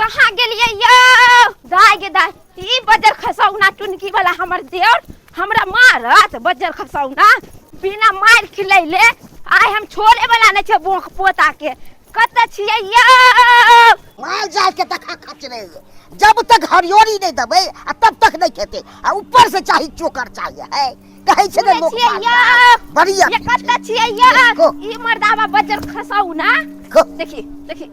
कहाँ गेलिए यो दाय गे दाय ई बजर खसौना टुनकी वाला हमर देवर हमरा मारत बजर खसौना बिना मार खिलैले आइ हम छोड़े वाला नै छै बोख पोता के कत छियै यो माल जाल के तक खचरे जब तक हरियोरी नहीं दबे तब तक नहीं खेते आ ऊपर से चाहिए चोकर चाहिए है कहै छै ने लोग बढ़िया ये कत छियै यो ई मर्दावा बजर खसौना देखी देखी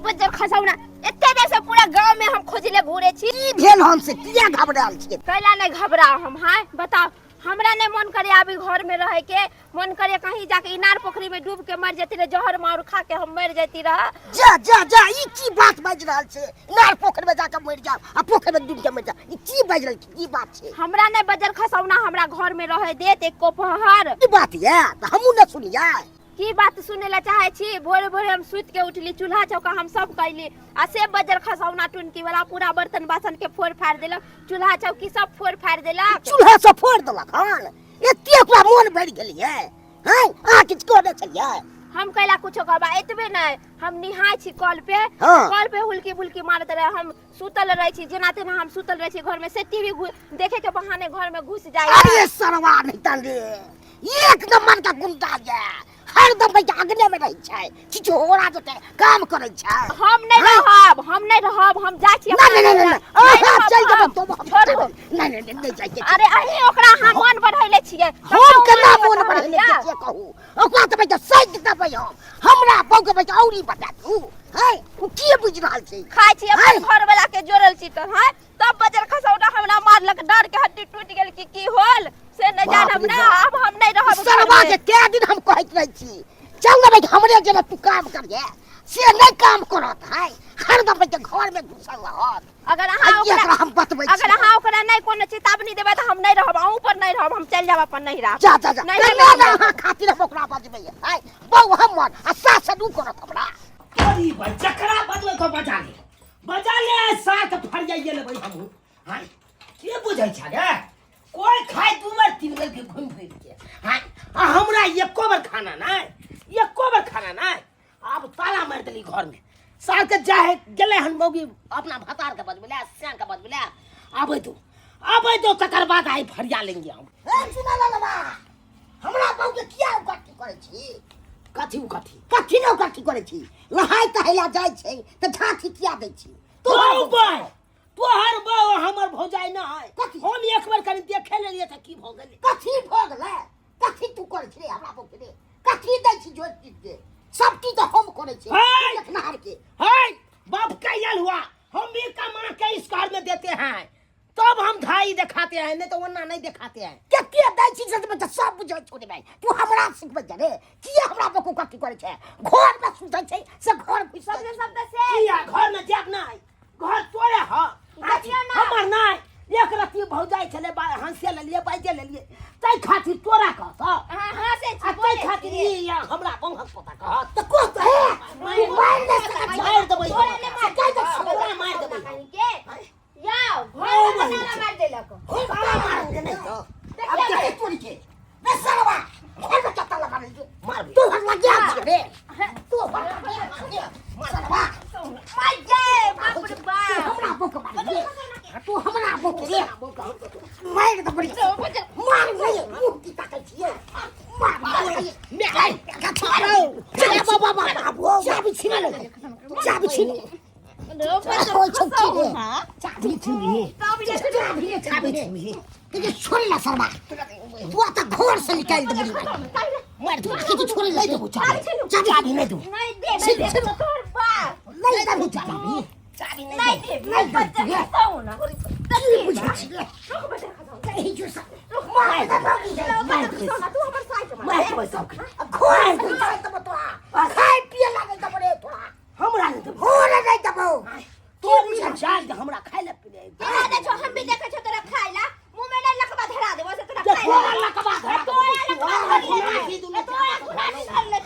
बजर खसौना एते देर से पूरा गांव में हम खोजले घूरे छी की भेल हमसे किया घबराल छी कैला नहीं घबराओ हम हां बताओ हमरा ने मन करे अभी घर में रहे के मन करे कहीं जाके इनार पोखरी में डूब के मर जती रे जहर मार खा के हम मर जती रह जा जा जा ई की बात बाज रहल छे इनार पोखरी में जाके मर जा आ पोखरी में डूब के मर जा ई की बाज रहल की बात छे हमरा ने बजर खसौना हमरा घर में रहे देत एक कोपहर की बात है त हमहु न सुनिया की बात सुने ला चाहे छी भोरे भोरे हम सुत के उठली चूल्हा चौका हम सब कैली आ से बजर खसौना टुनकी वाला पूरा बर्तन बासन के फोड़ फाड़ देलक चूल्हा चौकी सब फोड़ फाड़ देलक चूल्हा सब फोड़ देलक हन एते ओकरा मन भर गेली है हैं आ किछ को न चलिए हम कैला कुछो कहबा एतबे नै हम निहाय छी कल पे हुल्की बुल्की मारत रहे हम सुतल रहे छी जेना तेना हम सुतल रहे छी घर में से टीवी देखे के बहाने घर में घुस जाय अरे सरवा नहीं तंदे एक नंबर का गुंडा है हर दम भाई आगने में रही छै छिछोरा जते काम करे छै हम नहीं रहब हम जाय छी नहीं चल जब तो छोड़ नहीं जाय अरे अही ओकरा हम मन बढ़ैले छियै हम केना मन बढ़ैले छियै कहू ओकरा त भाई सही देबै हमरा बौ के भाई औरी बता तू है उ की बुझ रहल छै खाय छी अपन घर वाला के जोड़ल छी त है तब बजर खसौना हमरा मारलक डर के हड्डी टूट गेल की होल से न जानब ना अब हम नहीं रहब सरवा के के दिन हम कहत रही छी चल ना भाई हमरे जेना तू काम करिए से नहीं काम करत है हर दम के घर में घुसल रहत अगर अहाँ हम बतबै अगर अहाँ ओकरा नहीं कोनो चेतावनी देबै त हम नहीं रहब अहू पर नहीं रहब हम चल जाब अपन नहीं रहब जा जा जा ना अहाँ खातिर हम ओकरा बजबै है बौ हमर आ सास दू करत हमरा अरे भाई चकरा बजबै तो बजा ले साथ फड़ जाइए ले भाई हम हां के बुझै छ गे कोई खाए दू बार तीन बार के घूम फिर के हां हमरा एको बार खाना नहीं अब ताला मार देली घर में साल के जाए गेले हन मौगी अपना भतार के बजबले श्याम के बजबले आबै तो तकर बाद आई फरिया लेंगे हम ए सुना ला हमरा बौ के किया उकट्ठी करे छी कथी न उकट्ठी करे छी लहाई कहला जाय छै त झांकी किया दै छी तोहर बौ हमर भौजाई न है हम एक बार कनी देखे लेलिए त की भ गेलै कथी भ गेलै कथी तू करे छी हमरा बौ के कथी दै छी जोत के सब चीज तो हम करे छी लखनहार के हाय बाप कैयल हुआ हम भी कमा के इस कार में देते हैं तब हम धाई दिखाते हैं नहीं तो वरना नहीं दिखाते हैं के दै छी से बच्चा सब बुझै छोड़े भाई तू हमरा सिखबै जरे किया हमरा बको कथी करे छै घर में सुतै छै से घर घुस शब्द से किया घर में जाब नहीं घर तोरे ह हमर नहीं एक रति भौजाई छले हंसे लेलिए बाजे लेलिए तै खातिर तोरा कहत हां से तै खातिर ई हमरा बंहक पता कहत त को है मार देबै तोरा मार देबै के याओ घर में ताला मार देलक हो मार दे नहीं तो अब के तोरी के बे सरवा घर में चत्ता लगा दे मार तू हट लग गया रे तू सरवा माय जे बाप रे बाप हमरा बको मार दे तू हमरा बको रे मार दे बड़ी मार नहीं मुंह की ताकै छिए मार मैं चल बाबा चाबी छीन छोड़ला सरवा तू आता घर से निकाल दे मार तू की छोड़ ले दे चाबी नहीं दू नहीं दे तोर बाप नहीं दे चाबी नहीं दे नहीं बच्चा खसाओ ना की बुझै छी कहीं जो मार दे तू हमर साइड में मार दे सब घर तो बतवा खाए पिए लागे त बड़े थोड़ा हमरा नहीं तो हो नहीं दबो तू भी जान हमरा खाए ले पीले धरा दे जो हम भी देखे छ तोरा खाइला मुंह में ना लकवा धरा दे वैसे तोरा खाइला लकवा धरा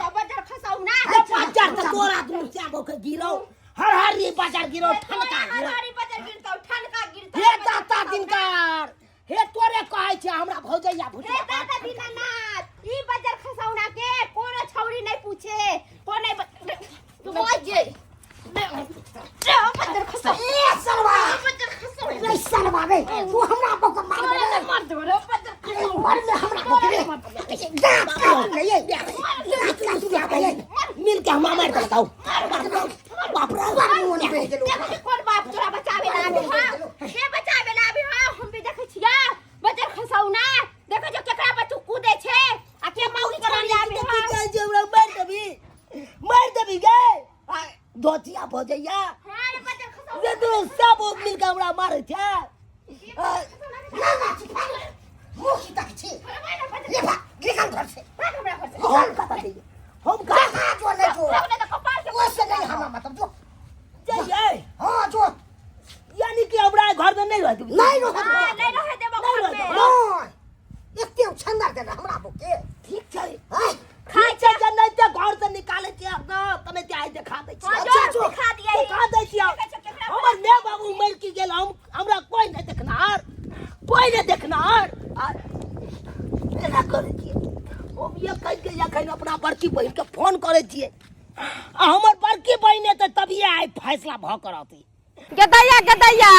तो बजर खसाऊ ना बाजार त तोरा दूर से आबो के गिरो हर रे बाजार गिरो ठनका हर बाजार गिरतौ ठनका गिरतौ हे दाता दिनकार हे तोरे कहै छै हमरा भौजैया भुटिया हे दादा दीनानाथ ई बजर खसाउना के कोनो छौरी नहीं पूछे कोने तू मत जे बजर खसाऊ रे तू हमरा बक मार दे मार दे रे बजर मार दे हमरा बक रे जा नहीं मिल के हम मार के बताओ बाप रे मुंह नहीं भेज लो कौन बाप तोरा बचावे ला अभी हां के बचावे ला अभी हां हम भी देखै छिया बजर खसौना देखै जो केकरा पर तू कूदे छे आ के मौरी कर ला अभी हां जो मार देबी गे धोतिया भजैया हां रे बजर खसौना जे तू सब मिल के हमरा मारे छे मुंह की तक छी ये बा निकल घर से हम कता दे हम का जो ले जो हमने तो कपाल के वो से नहीं हमरा मतलब जो जाइए हां जो यानी कि हमरा घर में नहीं रहती नहीं रहो हां नहीं रहे देबो घर में नहीं एते छंदा देना हमरा बके ठीक छै हां खाइ छै जे नहीं ते घर से निकाले छै ना तने ते आइ देखा दै छी हां जो दिखा दिया दिखा दै छी हमर माय बाबू मर के गेल हमरा कोई नहीं देखनार एना करे छियै हम ये कह के एखन अपना बड़की बहिन के फोन करे छियै आ हमर बड़की बहिन है तभी आइ फैसला भ करती गदैया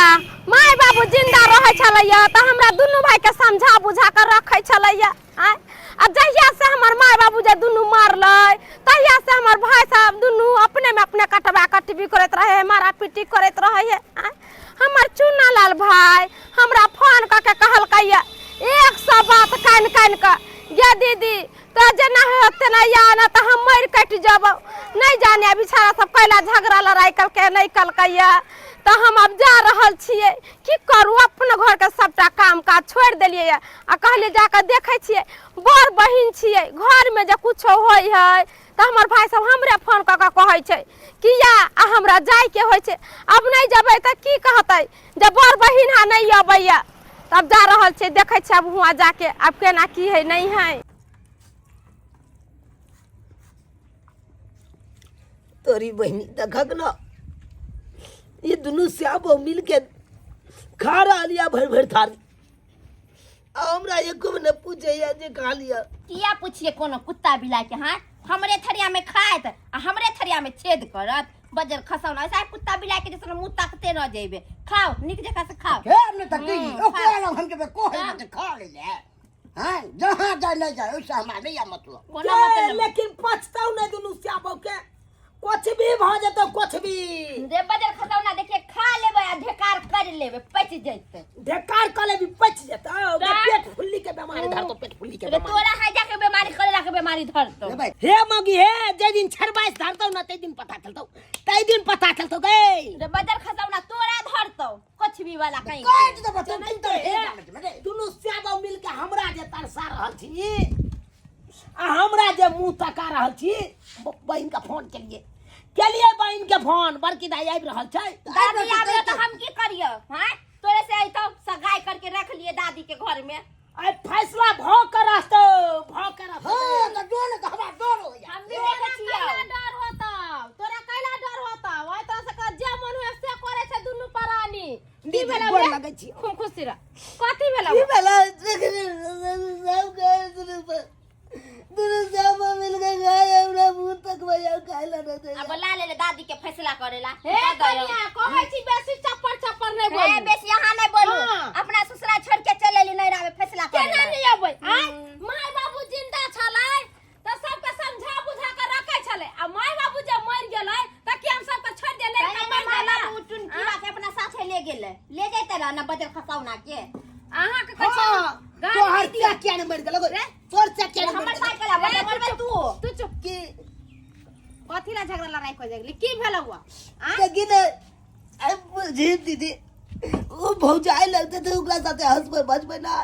माय बाबू जिंदा रहे छलैया त हमरा दुनू भाई के समझा बुझा कर रखे छलैया आ जहिया से हमर माय बाबू जे दुनू मारलै तहिया से हमर भाई सब दुनू अपने में अपने कटबा कटबी करत रहे मारा पीटी करत रहे हमर चुन्ना लाल भाई हमरा फोन क के कहलकैया 100 बात कान के ये दीदी तो जना होते ना या ना तो हम मर कट जब नहीं जाने बेचारा सब कैला झगड़ा लड़ाई कल के नहीं कलकैया तो हम अब जा रहल छिए की करू अपने घर के सबटा काम काज छोड़ देलिए आ कहलिए जाकर देखे छिए बड़ बहिन छिए घर में जे कुछ होय है तो हमर भाई सब हमरे फोन क के कहै छै किया आ हमरा जाय के होय छै अब नहीं जबै त की कहतै जे बड़ बहिन हा नहीं अबैया तब जा रहल छै देखे छै अब हुआ जाके अब केना की है नहीं है तोरी बहनी देखक ना ये दुनू श्याम मिल के खा रहा लिया भर थारी हमरा एको ने पूछे या जे खा लिया किया पूछिए कोनो कुत्ता बिलाई के हां हमरे थरिया में खाएत आ हमरे थरिया में छेद करत बजर खसौना ऐसा कुत्ता बिलाई के जैसे मुंह ताकते न जेबे खाओ निक जगह से खाओ हे हमने तक दी ओकरा लग हम के को है के खा ले ले हां जहां जाए ले जाए ओसा हमारे नहीं मतलब कोनो मतलब लेकिन पछताऊ ना दुनू श्याम के कुछ भी भ जतो कुछ भी रे बजर खसौना देखिए खा लेबे आ ढेकार कर लेबे पच जइते ढेकार कले भी पच जतो पेट फुल्ली के बीमारी धर तो पेट फुल्ली के रे तोरा है जाके बीमारी करे के बीमारी धरतो हे मगी हे जे दिन छरबाइस धरतो ना ते दिन पता चलतो गए रे बजर खसौना तोरा धरतो कुछ भी वाला कहीं काट दे बता नहीं तो हे दुनू श्याम मिल के हमरा जे तरसा रहल छी आ हमरा जे मुंह तका रहल छी बहिन का फोन केलिए बहिन के फोन बड़की दाई आबि रहल छै दादी आबे तो हम की करियो हां तोरे से आई तो सगाई करके रख लिए दादी के घर में आई फैसला भ करत हां तो डोल तो हमारा डर हो हम भी देखे छियो डर होता तोरा कैला डर होता ओय तो से जे मन है से करे छै दुनु प्राणी की भेला गोर लगै छी खूब खुशी रह कथि भेला की भेला सब गए दुनु सब मिल के गए हमरा मुंह तक भैया खाइला न दे अब ला ले दादी के फैसला करेला हे कन्या कहै छी बेसी चप्पर नहीं बोल ए बेसी यहां नहीं बोलू अपना ससुरा छोड़ के चलेली नैरा में फैसला केना करेला नहीं अबै माय बाबू जिंदा छलै त सबके समझा बुझा के रखै छलै आ माय बाबू जे मर गेलै त कि हम सबके छोड़ देले कमर वाला टुनकीवा के अपना साथे ले गेले ले जैते रह ना बजर खसौना के अहाँ के कछ तो हर क्या ने मर गेलो रे तोर क्या ने हमर साइकिल आ बजर तू चुप की कथि ला झगड़ा लड़ाई कर जगली की भेल हुआ लेकिन अब जी दीदी वो भौजाई लगते थे ओकरा साथे हंसबे बजबे ना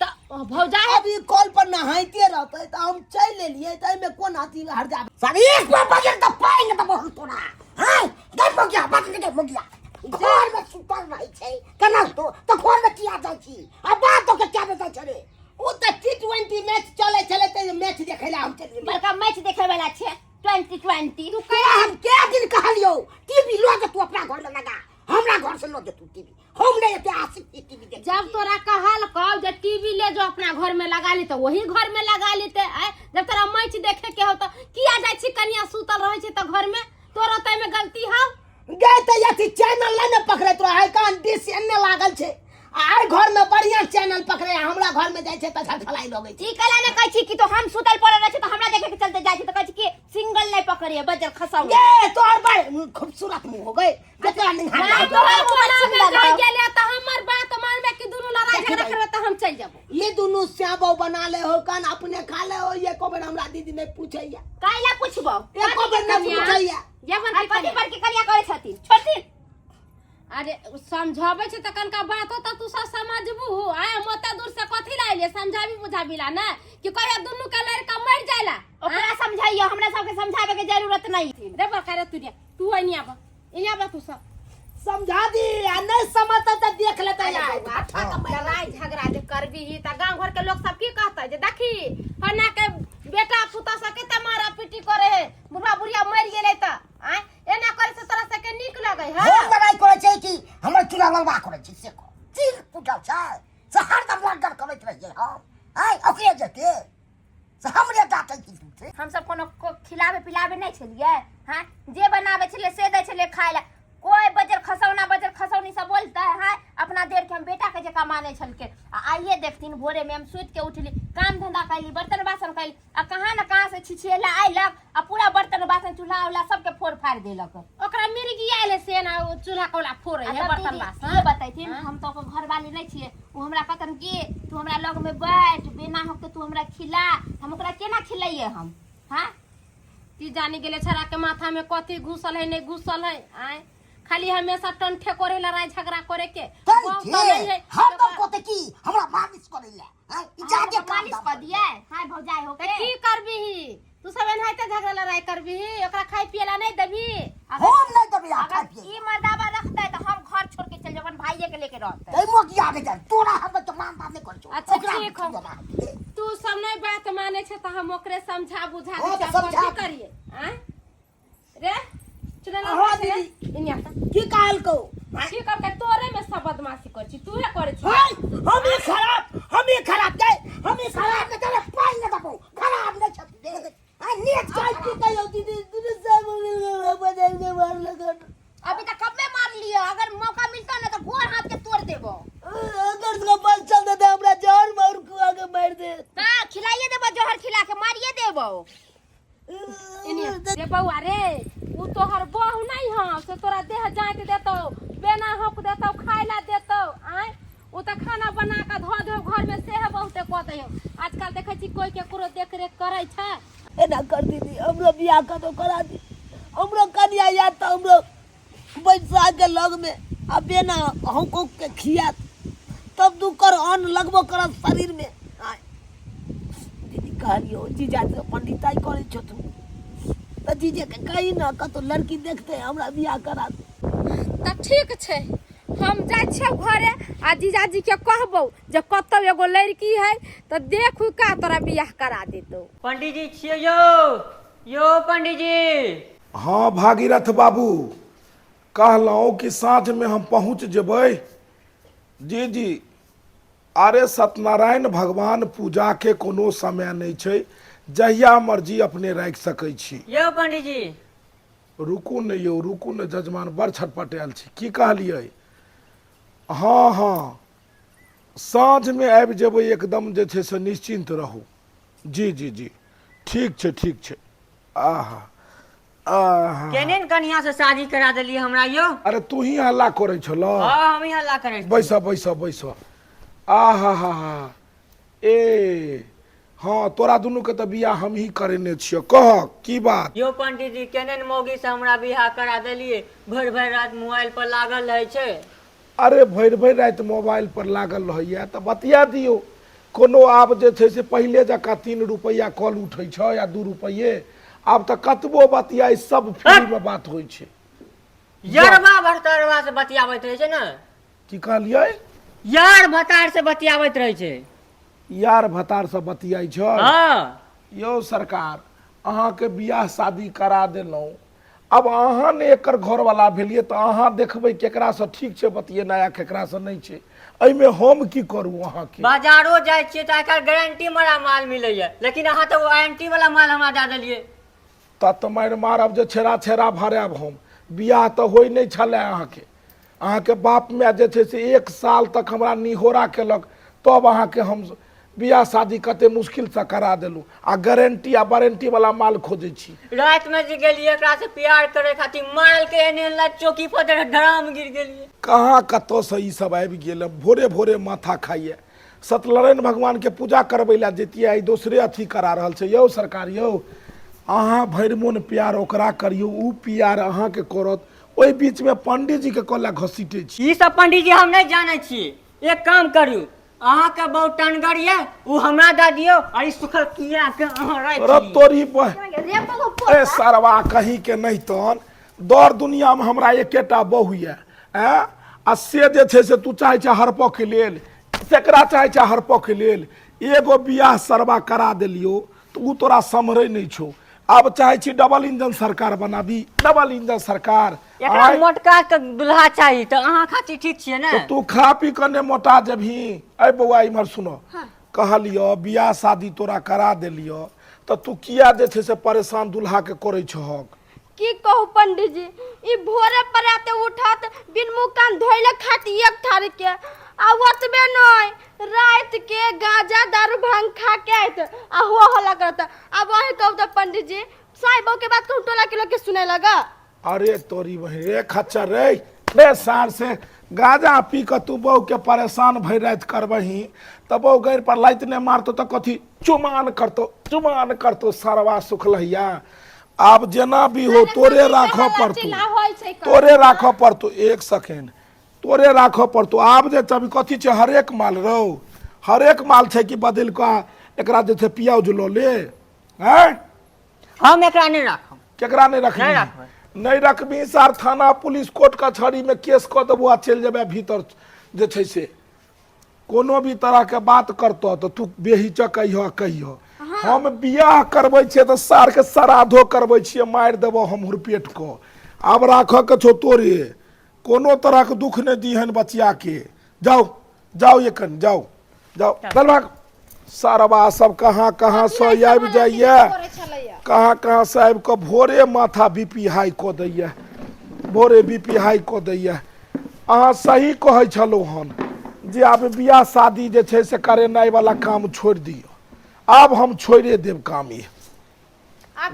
त भौजाई अभी कॉल पर नहाइते रहते तो हम चल ले लिए त में कोन हाथी हर जाबे सारी एक बार बजर तो पाएंगे तो बहुत तोड़ा हां गई हो गया बात के हो गया घर में सुपर नहीं छै केना तो घर में किया जाय छी अब बात तो के क्या बता छरे ओ त T20 मैच चले त मैच देखैला हम चल बड़का मैच देखे वाला छे 2020 तू कह हम क्या दिन कहलियो टीवी लो जे तू अपना घर में लगा हमरा घर से लो जे तू टीवी हम नहीं तो आशिक टीवी देख जब तोरा कहल कहो जे टीवी ले जो अपना घर में लगा ली तो वही घर में लगा लेते जब तोरा मैच देखे के हो तो किया जाय छी कनिया सुतल रहे छी तो घर में तोरा तय में गलती हौ गए त यति चैनल ला ने पकड़त रहे कान डिश एने लागल छे आ आय घर में बढ़िया चैनल पकड़े हमरा घर में जाय छै त झलफलाई लगे छै। ई कला ने कहै छी कि तो हम सुतल पड़ल रहे त हमरा देखे के चलते जाय छी त कहै छी कि सिंगल नहीं पकड़िए बजर खसाऊ। ये तोर बड़ खूबसूरत मुंह हो गए जतरा निहार गेले त हमर बात मानबे कि दुनू लड़ाई झगड़ा करबे त हम चल जाबो। ये दोनों श्याबो बना ले हो कान अपने खा ले हो ये को बेर हमरा दीदी नहीं पूछैया काइला पूछबो एको बेर नहीं पूछैया। जवन कथि पर के करिया करे छथिन छोड़थिन। अरे समझावे छ त कनका बात होता तू सब समझबू आय मत दूर से कथि लाइले समझाबी बुझाबीला ना कि कहिया दुनू के लड़का मर जायला ओकरा समझाइयो हमरा सबके समझावे के जरूरत नहीं थी। रे पर करे तू आई नहीं आबा इने आबा तू सब समझा दी आ नहीं समझता त देख लेता यार। लड़ाई झगड़ा जे करबी ही त गांव घर के लोग सब की कहता जे देखी फना के बेटा पुता से केते मारा पीटी करे है बुढ़ा बुढ़िया मर गेले त आय एना करे से तोरा से के नीक लगे है। हम लड़ाई करे छै कि हमर चूल्हा लड़वा करे छै से को चिल पुटल छै से हरदम लड़कर करैत रहिए हम आय ओकरे जते से हमरे डाटै की तू हम सब कोनो खिलावे पिलावे नहीं छलिए हां जे बनावे छले से दे छले खाय ला कोई बजर खसौनी सब बोलता है हां अपना देर के हम बेटा के जका माने छल के आइए देखथिन भोरे में हम सूत के उठली काम धंधा कैली बर्तन बासन कैली आ कहां न कहां से छिछेला आइलक आ पूरा बर्तन बासन चूल्हा वाला सबके फोड़ फाड़ देलक ओकरा मिर्गी आइले से ना चूल्हा कोला फोड़े है बर्तन बासन। ये बताइथिन हम तो घर वाली नहीं छिए वो हमरा कहतन कि तू हमरा लग में बैठ बिना हो के तू हमरा खिला हम ओकरा केना खिलाइए हम हां ती जानी गेले छरा के माथा में कथि घुसल है नहीं घुसल है आय खाली हमेशा टंठे करे लड़ाई झगड़ा करे के बहुत नहीं है हरदम कोते की हमरा मालिश करैला हां ई जाके मालिश कर दिए हां भौजाई हो के की करबी ही तू सब एनाइते झगड़ा लड़ाई करबी ही ओकरा खाई पियला नहीं देबी हम नहीं देबे आ खाई अगर ई मर्दाबा रखता है तो हम घर छोड़ के चल जबन भाईये के लेके रहते तै मो की आगे जा तोरा हम तो मान बात नहीं कर छो। अच्छा ठीक हो तू सब नहीं बात माने छ त हम ओकरे समझा बुझा हाँ, के तो समझा। कथि करिए हैं रे चले ना हाँ, दीदी। इनिया की काल को की करके तोरे में सब बदमाशी कर छी तू हे करे छी हाय हम ही खराब दे हम ही खराब न चले पाई न दबो खराब न छत दे आ नीच काय की कयो दीदी तूने सब बदल के मार लगा अभी तक कब में मार लिया अगर मौका मिलता ना तो गोर हाथ के तोड़ देबो अगर इसका बस चल दे हमरा जान मार को आगे मार दे हां खिलाइए देबो जोहर खिला के मारिए देबो इनिया रे बउआ रे उ तोहर बहू नहीं हां से तोरा देह जाइत देतो बेना हक देतो खाइला देतो आय उ त खाना बना के धो दे घर में से है बहुते कहते हो आजकल देखे छी कोई के करो देख रेख करे छै एना कर दीदी हमरो बियाह का तो करा दी हमरो कन्या या तो हमरो बैसा के लग में आ बेना हमको के खिया तब दू कर अन्न लगबो कर शरीर में आय दीदी कहलियो जीजा से पंडिताई करे छो तू त जीजे के कही ना कतो लड़की देखते हमरा बियाह करा दे त ठीक छै हम जाय छै घरे आ जीजाजी के कहबो जे कतौ एगो लड़की है त देखू का तोरा बियाह करा देतो। पंडित जी छियो यो पंडित जी। हाँ भागीरथ बाबू कहलौं कि साँझ में हम पहुँच जेबै। जी जी अरे सत्यनारायण भगवान पूजा के कोनो समय नहीं छै जहिया मर्जी अपने राख सकै छी। यो पंडित जी रुकू न यौ रुकू न जजमान बड़ छटपटायल छी की कहलियै। हाँ हाँ साँझ में आबि जेबै एकदम जे छै से निश्चिंत रहू। जी जी जी ठीक छै आहा आहा केने कन्या से शादी करा देलिए हमरा यो। अरे तू ही हल्ला करे छलो। हां हम ही हल्ला करे छी। बैस आहा हा हा ए हाँ तोरा दुनू के तो बियाह हम ही करेने छियो कह की बात। यो पंडित जी केने मौगी से हमरा बियाह करा देलिए भर भर रात मोबाइल पर लागल रहे छै। अरे भर रात मोबाइल पर लागल रहैया तो बतिया दियो कोनो आब जे छै से पहले जका 3 रुपया कॉल उठै छ या 2 रुपये आब तो कतबो बतिया सब फ्री में बात होइ छै। यारवा भरतरवा से बतियाबैत रहे छै ना। की कहलियै यार भतार से बतियाबैत रहे छै। यार भतार से बतियाई छ। हां यो सरकार अहाँ के बियाह शादी करा देलौं अब अहाँ ने एकर घर वाला भेलिए तो अहाँ देखबै केकरा से ठीक छै बतियेना या केकरा से नहीं छै एमे हम की करू अहाँ के। बाजारो जाय छियै त एकर गारंटी वाला माल मिलैया लेकिन अहाँ तो वारंटी वाला माल हमरा दे देलिए। त मार मारब जे छेड़ा भाड़ब हम बियाह तो होई नहीं छले अहाँ के अहाँ के बाप माय जे छै से 1 साल तक हमरा निहोरा केलक, तब अहाँ के हम बियाह शादी कते मुश्किल से करा देलू, आ गारंटी आ वारंटी वाला माल खोजे छी। रात में जे गेलिए एकरा से प्यार करे खातिर मारल के एने ला चौकी पर ड्राम गिर गेलिए। कहाँ कतौ से ई सब आबि गेल, भोरे भोरे माथा खाइए। सत्यनारायण भगवान के पूजा करबै ला जैतिए, आई दोसरे अथी करा रहल छै। यौ सरकार यौ, अहाँ भरि मोन प्यार ओकरा करियौ, उ प्यार अहाँ के करत, ओहि बीच में पंडित जी के कोला घसीटे छी। ई सब पंडित जी हम नहीं जाने छी। एक काम करियो, अहाँ के बहुत टनगर ये, उ हमरा दे दियो, और ई सुखल किया के अहाँ राख अरे ली। तोरी रे बबू ए सरवा कहीं के नहीं तन दौड़ दुनिया में हमरा एकेटा बहु ये, आ से जे छै से तू चाहे छै हरपो के लेल, सेकरा चाहे छै हरपो के लेल। एगो बियाह सरवा करा देलियो तो उ तोरा समरे नहीं छो। अब चाहे छी डबल इंजन सरकार बनाबी, डबल इंजन सरकार। एकरा मोटका के दुल्हा चाहिए, तो अहाँ खातिर ठीक छियै ने। तो तू खा पी कने मोटा जबही। अरे बउआ इमहर सुनो, कहलियो बियाह शादी तोरा करा देलियो, तो तू किया जे छै से परेशान दुल्हा के करे छहक। की कहू पंडित जी, ई भोरे पराते उठत बिन मुंह कान धोइले खाती एक थारी के, आ ओतबे नहीं रात के गांजा दारू भांग खा के आइत आ हो हल्ला करता। अब वही कहू तो पंडित जी साहिबों के बात कहू टोला के लोग के सुने लगा। अरे तोरी बहन रे खच्चर रे सार से गाजा पी के तू बहू के परेशान भई रात करबही, तब बहू गैर पर लाइत ने मारतो तो कथी चुमान करतो सरवा सुखलहिया। अब जेना भी हो तोरे राखो पड़तो, तोरे राखो पड़तो। 1 सेकेंड तोरे राखो पड़तो। आब जे तभी कथी छै हरेक माल रहो, हरेक माल छै कि बदल का एकरा जे छै पियाउ जुलो ले। हैं हम एकरा नहीं राखब। केकरा नहीं रखबी? नहीं रखबै। नहीं रखबी सार थाना पुलिस कोर्ट कचहरी में केस क देबो आ चल जेबे भीतर। जे छै से कोनो भी तरह के बात करतो तो तू बेहिचक कहियो। हम बियाह करबै छियै तो सार के श्राद्धो करबै छियै, मार देबो हम हुरपेट को। अब राखो के छो तोरे, कोनो तरह के दुख नहीं दीहन बचिया के। जाओ ये कन जाओ चल भाग। सारवा सब कहाँ कहाँ से आबि जाइए, कहाँ से आबि के भोरे माथा बीपी हाई कऽ दैये, भोरे बीपी हाई कऽ दैये। अहाँ सही कहै छलहुँ हन जे आब बियाह शादी जे छै से करेनाइ वाला काम छोड़ दियो। अब हम छोड़े देव काम ये।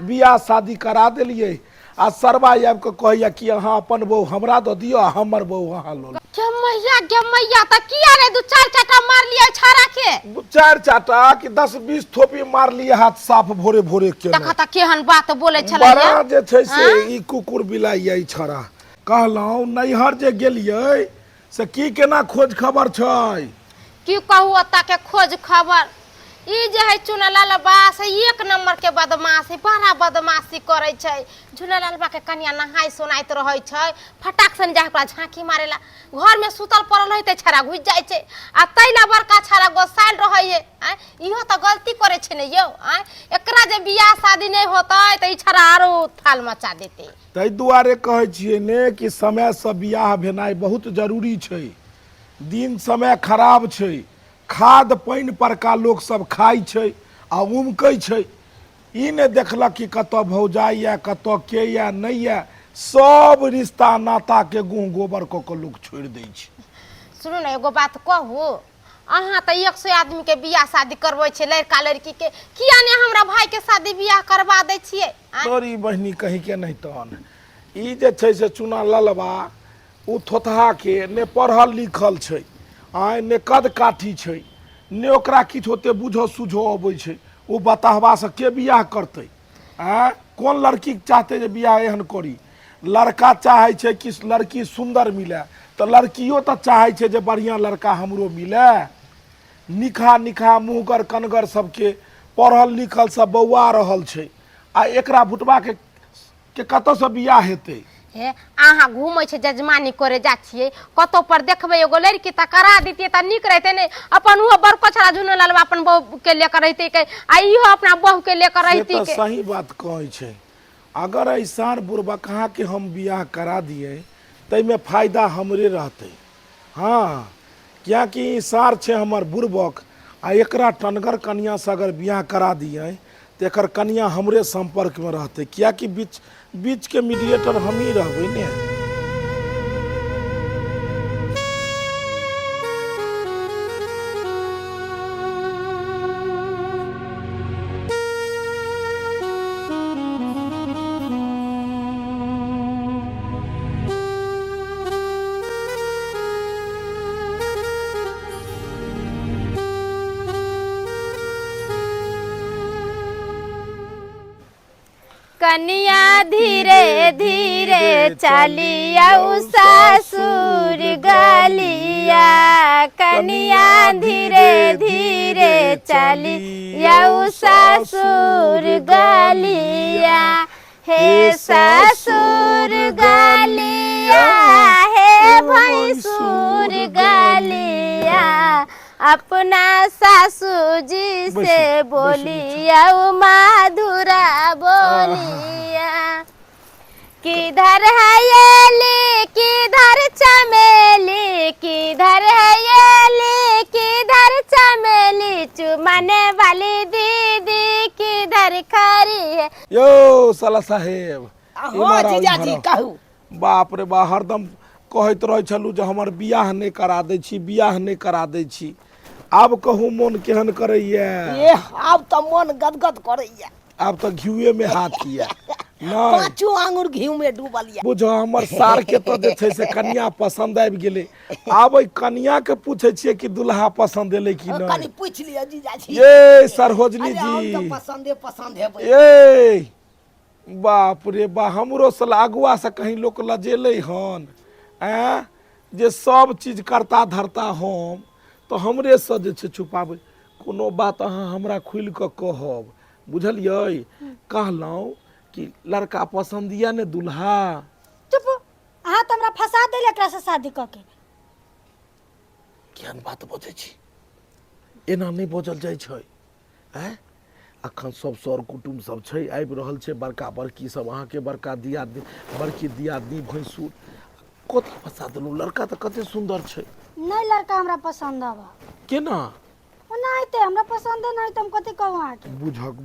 बियाह शादी करा देलिए आ सरवा आबि के कहैया कि अहाँ अपन बहू हमरा दऽ दियो, हमर बहू अहाँ लो। गमैया त किया रे 2-4 चाटा मार लिया छाड़ा के। 4 चाटा कि 10-20 थोपी मार लिए हाथ साफ भोरे भोरे के। देखा त केहन बात बोले छलै। बड़ा जे छै से ई कुकुर बिलाई आई छड़ा। कहलौं नैहर जे गेलिए से की केना खोज खबर छै? की कहू ओता के खोज खबर, ई जे है चुनलाल बा से 1 नंबर के बदमाश है, बड़ा बदमाशी करे छै। झुनलाल बा के कन्या नहाय सोनाइत रहे छै, फटाक से जा के झांकी मारेला, घर में सुतल पड़ल है त छरा घुस जाय छै, आ तैला बड़का छरा गोसाइल रहे है। इहो त गलती करे छै ने यौ। एकरा जे बियाह शादी नहीं होतै त ई छरा आरो थाल मचा देते। तै दुआरे कहै छियै ने कि समय से बियाह भेनाइ बहुत जरूरी छै। दिन समय खराब छै, खाद पानि पर का लोग सब खाइ छै आ उमकै छै। ई ने देखलक कि कतऽ भौजाई या कतऽ के या नहीं या, सब रिश्ता नाता के गुह गोबर क के लोग छोड़ दै छै। सुनू ने एगो बात कहू, अहाँ त 100 आदमी के बियाह शादी करबै छै, लड़का लड़की के, किया ने हमरा भाई के शादी बियाह करवा दै छियै? तोरी बहनी कहीं के नहीं तहन ई जे छै से चुना ललबा उ थोथहा के ने पढ़ल लिखल छै, ने कद काठी छै, ने ओकरा किछु होते बुझो सुझो अबै छै। उ बताहबा से के बियाह करतै? कौन लड़की चाहते जे बियाह एहन करी? लड़का चाहे छै कि लड़की सुंदर मिले, तो लड़कियों तो चाहे छै जे बढ़िया लड़का हमरो मिले। निखा मुँहगर कनगर सबके पढ़ल लिखल सब बौआ रहल छै, आ एकरा भुटबा के कतौ से बियाह हेतै? हे अहाँ घूमै छै जजमानी करे जा छियै, कतौ पर देखबै एगो लड़की त करा दितियै त निक रहते ने। अपन वो बड़को छड़ा झुनलाल अपन बहू के लेकर रहते के, आ इहो अपना बहू के लेकर रहती के। सही बात कहै छै। अगर ऐसान बुरबकहा के हम बियाह करा दिए तै में फायदा हमरे रहते। हाँ, क्या कि सार छे हमर बुरबक, आ एकरा टनगर कन्या से अगर बियाह करा दिए तो एकर कन्या हमरे संपर्क में रहते, क्या कि बीच के मीडिएटर हम ही रहबै ने। कनिया धीरे धीरे चलिया ससुर गलिया कनिया धीरे धीरे चलिया ससुर गलिया हे ससुर गलिया हे भैंसुर गलिया अपना सासू जी से बोलिया माधुरा बोलिया किधर है ये ली किधर चमेली किधर है ये ली किधर चमेली चुमाने वाली दीदी किधर खड़ी है। यो साला साहेब हो जीजाजी कहू बाप रे बा हरदम कहैत रहै छलू जे हमर बियाह नहि करा दै छी बियाह नहि करा दै छी आब कहू मोन केहन करैया ये अब तो मन गदगद करैया आब तो घिउए में हाथ किया नहीं पांचों आंगुर घी में डूबल या बुझो हमर सार के तो जे छै से कन्या पसंद आबि गेलै आब ओइ कन्या के पूछे छियै कि दुल्हा पसंद एलै कि कनी नहीं पूछ लिया जीजाजी ये सरोजनी अरे हम जी तो पसंद है ए बाप रे बा हमरो साला अगुआ से कहीं लोक लजेलै हन जे सब चीज करता धरता हम तो हमरे से जे छै छुपाबै कोनो बात अहाँ हमरा खुलि कऽ कहब बुझलियै कहलहुँ कि लड़का पसंद या ने दुल्हा चुप अहाँ तो हमरा फंसा देले एकरा से शादी क के केहन बात बजै छी एना नहि बजल जाइ छै अखन सब सर कुटुम सब छै आबि रहल छै बड़का बड़की सब अहाँके बड़का दियादनी बड़की दियादनी भैंसुर कथी फंसा देलहुँ लड़का तऽ कते सुन्दर छै नहीं लड़का हमरा पसंद आवा केना नहीं ते हमरा पसंद नहीं त हम कथी कहू अहाँ के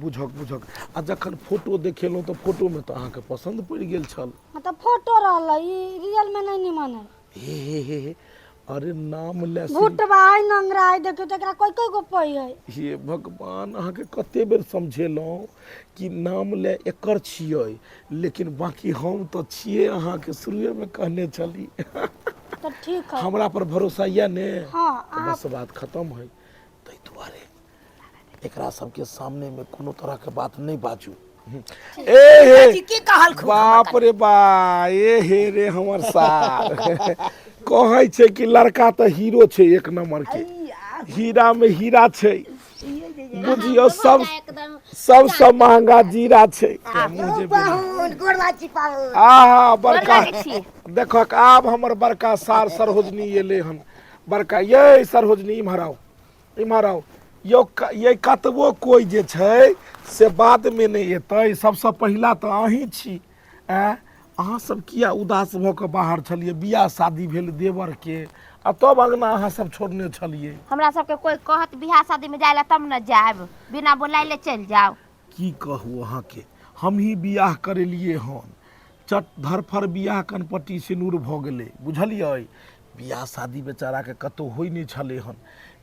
बुझक आ जखन फोटो देखेलहुँ तऽ फोटो में तऽ अहाँके पसंद पड़ि गेल छल मतलब फोटो रहल ई रियल में नहीं निमन है हे अरे नाम ले भूटवाई नंगराई देखियो त एकरा कोई गो पई है हे भगवान अहाँके कते बेर समझेलहुँ कि नाम ले एकर छियै लेकिन बाकी हम तो छियै अहाँके शुरुए में कहने छली तो ठीक है हमरा पर भरोसा या ने हाँ तो बस बात खत्म है ताहि दुआरे एकरा सबके सामने में कोनो तरह के बात नहीं बाजू ए की कहल बाप रे बा ए हे रे हमर सार कहै छै कि लड़का तो हीरो छै एक नंबर के हीरा में हीरा छै बुझियो सबसे महंगा जीरा छै आहा बड़का देखो आब हमर बड़का सार सरोजनी एले हन बड़का ये सरोजनी इम्हर आओ यो ये कतबो कोई जे छै से बाद में नहीं एतै सबसे पहिला तो अहीं छी अहाँ सब किया उदास भऽ कऽ बाहर छलिए बियाह शादी भेल देवर के आ तब अंगना अहाँ सब छोड़ने छलिए हमरा सबके कोई कहत बियाह शादी में जाए ला तब न जाएब बिना बोलाइले चल जाओ की कहू अहाँ के हम ही बियाह करेलिए हन चट धरफर बियाह कनपट्टी सिनूर भऽ गेलै बुझलियै बियाह शादी बेचारा के कतौ होइ नहि छलै हन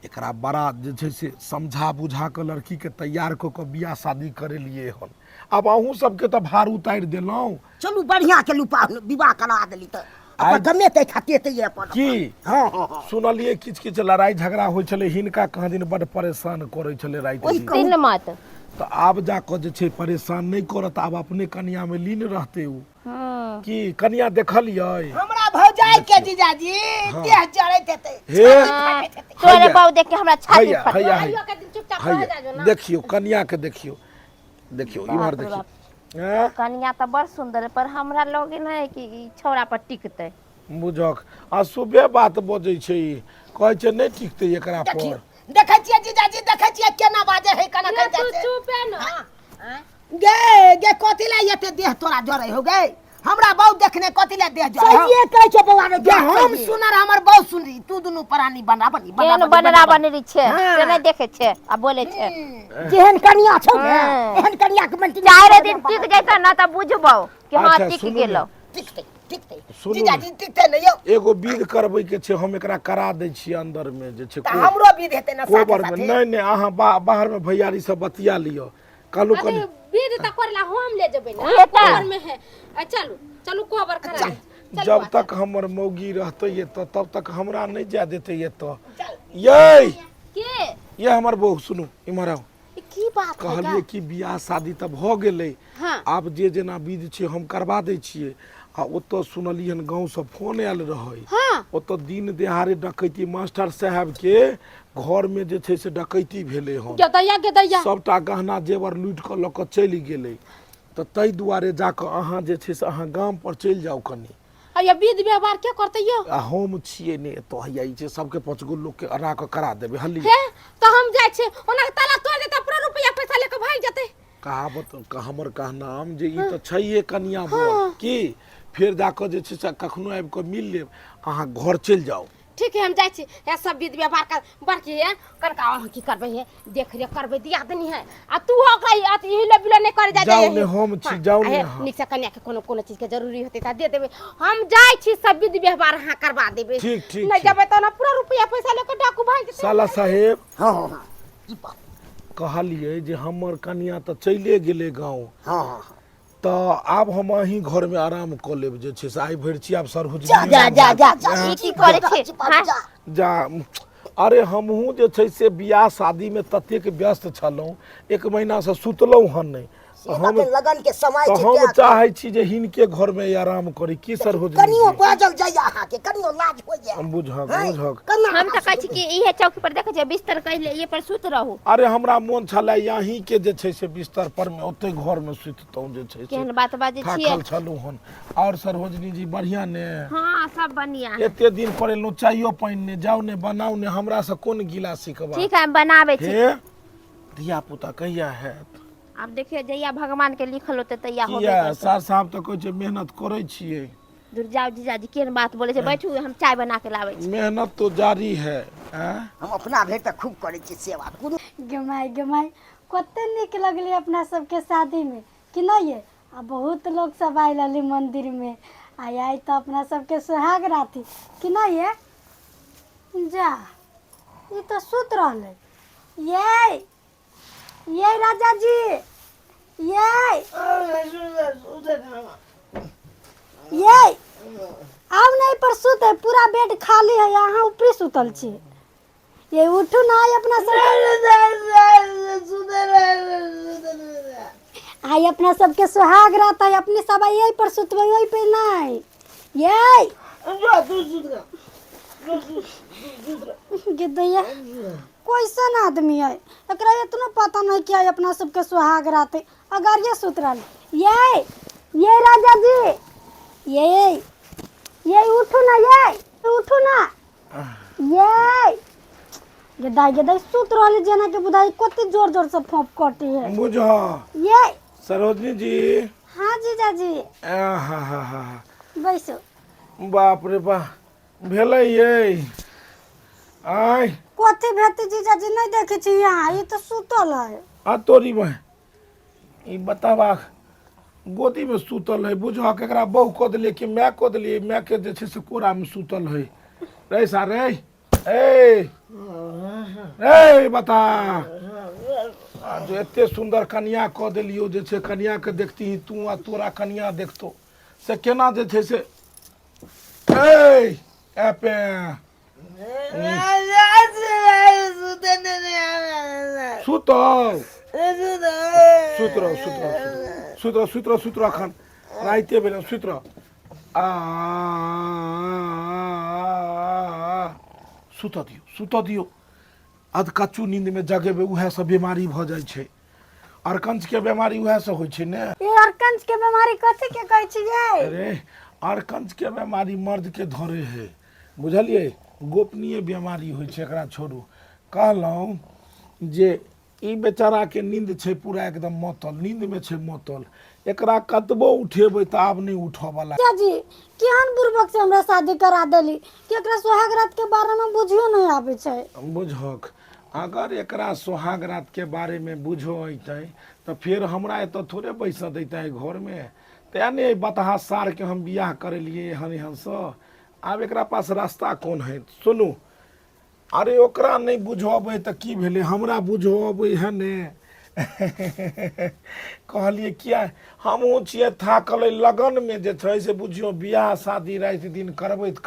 एकरा बड़ा जे छै से समझा बुझा के लड़की के तैयार कऽ के बियाह शादी करेलिए हन अब अहूँ सबके तो भार उतारि देलहुँ चलू बढ़िया के लुपा विवाह करा देली तो अपन गमे ते खातिर ते अपन की हां सुनलिए किछ लड़ाई झगड़ा होइ छलै हिनका कहाँ दिन बड़ परेशान करै छलै राति दिन मत तो आब जाकर जे छै परेशान नहीं करत आब अपने कन्या में लीन रहते उ की कन्या देखलियै हमरा भौजाई के जीजाजी देह जड़ैत हेतै हे तोरे बाऊ देख के हमरा छाती हैया फट हैया के दिन चुपचाप रह जाजो ना देखियो कन्या के देखियो इधर देखियो कन्या तो बड़ सुंदर है पर हमरा लगे ना है कि ई छौड़ा पर टिकते बुझक आ सुबह बात बजै छै कहै छै नहीं टिकते एकरा पर देखै छियै जीजाजी देखै छियै केना बाजे है केना ये कहै तू छै चुप है ना गे कथी ला एते देह तोरा जड़ै हो गे हमरा बहु देखने कथी ला देह जड़ै हो सहिए कहै छै बौआ रे गे हम सुनर हमर बहु सुनरी तू दुनु प्राणी बनाबनी केहन बनरा बनरी छे से नहीं देखे छे आ बोले छे जेहन कन्या छौ गे एहन कन्या के मन चार दिन टिक जैता ना त बुझबौ कि हां अच्छा, टिक सुनू गेलो टिकते सुनू जीजाजी टिकते नहीं हो एगो विध करबै के छै हम एकरा करा दै छी अंदर में जे छै त हमरो विध हेतै ना साथे कोबर में साथे नहीं अहाँ बाहर में भैयारी सब बतिया लियो कालू अरे कनी विध त करला हम ले जेबै ना एता। कोबर में है चलू कोबर करा जब तक हमर मौगी रहते ये तो तब तक हमरा नहीं जा देते ये तो ये के ये हमर बहू सुनू इम्हर आओ ई की बात है कहलिए कि बियाह शादी तऽ भऽ गेलै हाँ। आब जे जेना विध छै हम करबा दै छियै आ ओतऽ सुनलियन गाँव से फोन आयल रहै हाँ। ओतऽ दिन दिहाड़े डकैती मास्टर साहब के घर में जे छै से डकैती भेलै हन गेदैया सबटा गहना जेवर लूटि कऽ लऽ कऽ चलि गेलै तऽ ताहि दुआरे जाकऽ अहाँ जे छै से अहाँ गाम पर चलि जाउ कनी अया विध व्यवहार के करते यो आ हम छियै ने एतऽ हैया ई छै सबके 5 गो लोग के अरा कऽ करा देबै हल्ली हे तो हम जाय छे ओना ताला तोड़ देता पूरा रुपया पैसा लेके भाग जते कहावत हमर कहनाम जे ई तऽ छैहे कनिया बोल की फेर जाकऽ जे छै से कखनो आबि कऽ मिल लेब अहाँ घर चलि जाउ ठीक है हम जाय छे या सब विध व्यवहार का बड़की है कनका की करबे है देख रे करबे दिया दनी है आ तू हो गई आ हिले बिले नहीं करे जाऊ ने हम छी जाऊ ने निक से कन्या के कोनो कोनो चीज के जरूरी होते त दे देबे हम जाय छी सब विध व्यवहार हां करवा देबे ठीक ठीक नहीं जबे तो ना पूरा रुपया पैसा लेके डाकू भाग जते साला साहेब हाँ हाँ हाँ ई बात कहलिए जे हमर कनिया तऽ चले गेलै गाँव हाँ हाँ हाँ तऽ आब हम अहीं घर में आराम कऽ लेब जे छै से आइ भरि छी आब सरहुज जा जा जा जा जा ई की करे छै हाँ? जा अरे हमहूँ जे छै से बियाह शादी में ततेक व्यस्त छलहुँ 1 महीना से सुतलहुँ हन नहि हम लगन के समय तऽ छै हम क्या चाहै छी जे हिनके घर में आराम करी की सरहुज कनियो बाजल जाय अहाँ के कनियो लाज हो जाय बुझक हैं? बुझक कना हम तऽ कहै छी कि इहे चौकी पर देखै छियै बिस्तर कैले ये पर सुत रहू अरे हमरा मोन छलै यहीं के जे छै से बिस्तर पर में ओते घर में सुततहुँ जे छै से केहन बात बाजै छियै थाकल छलहुँ हन और सरहोजनी जी बढ़िया ने हाँ सब बढ़िया है एते दिन पर एलहुँ चाइयो पानि ने जाउ ने बनाउ ने हमरा से कोन गिला सिखबा ठीक है हम बनाबै छी हे धिया पुता कहिया हैत अब देखिए जहिया भगवान के लिखल होते तहिया होबे किया करतै। सार साहब तऽ कहै छै मेहनत करै छियै दूर जाओ जीजाजी केहन बात बोले छै बैठू हम चाय बना के लाबै छी मेहनत तो जारी है हम अपना भेर त खूब करे छी सेवा कोनो गमाई गमाई कते नीक लगली अपना सबके शादी में कि नहीं है आ बहुत लोग सब आयल रहली मंदिर में आई तो अपना सबके सुहाग राती कि नहीं है जा ये तो सुत रहले ये राजा जी ये अब नहीं पर सुत है पूरा बेड खाली है यहाँ ऊपरी सुतल छी ये उठू ना आई अपना सब आई अपना सबके सुहाग रात है अपनी सब यही पर सुतबे वही पे नहीं ये गिद्दैया कैसन आदमी है एकरा इतना पता नहीं कि अपना सबके सुहाग रात है अगर ये सुत रहल ये राजा जी ये उठू ना ये उठू ना ये गदाई गदाई सुत रहले जना के बुधाई कते जोर जोर से फोप कटे है बुझा ये सरोजनी जी हाँ जीजा जी हा बैसो बाप रे बा भेलै ये आय कथी भेती जीजा जी नहीं देखे छी यहाँ ये तो सुतल है आ तोरी में ई बतावा गोदी में सुतल है बुझा केकरा बहु कऽ देलिए कि मैं कऽ देलिए मैं के जे छै से कोरा में सुतल है रे सारे ए बता आज एते सुंदर कन्या कऽ देलियो जे छै कन्या के देखती तू आ तोरा कन्या देखतो से केना जे छै से एपे सुतल सुत रह अखन राइते भेल सुत रह सुत दियो अधकच्चू नींद में जगेबे उहे से बीमारी भ जाय छै अरकंच के बीमारी उहे से होय छै ने ये अरकंच के बीमारी कथी के कहै छियै अरे अरकंच के बीमारी मर्द के धरे है बुझलिए गोपनीय बीमारी होय छै एकरा छोड़ू कहलहुँ जे ई बेचारा के नींद छै पूरा एकदम मतल नींद में छै मतल एकरा कतबो उठेबै तऽ आब नहीं उठऽ वाला जी केहन बुर्बक से हमरा शादी करा देली कि एकरा सुहाग रात के बारे में बुझियो नहीं आबै छै बुझक अगर एकरा सुहाग रात के बारे में बुझो अइतै तऽ फिर हमरा एतऽ थोड़े बैस दैतै घर में तेँ ने बतहा सार के हम बियाह करेलिए हन से आब एकरा पास रास्ता कोन है सुनू अरे ओकरा नहीं बुझबै तऽ की भेलै हमरा बुझबै है ने कहलिए किया हमहूँ छियै थाकल लगन में जे छै से बुझियो बियाह शादी रात दिन करबैत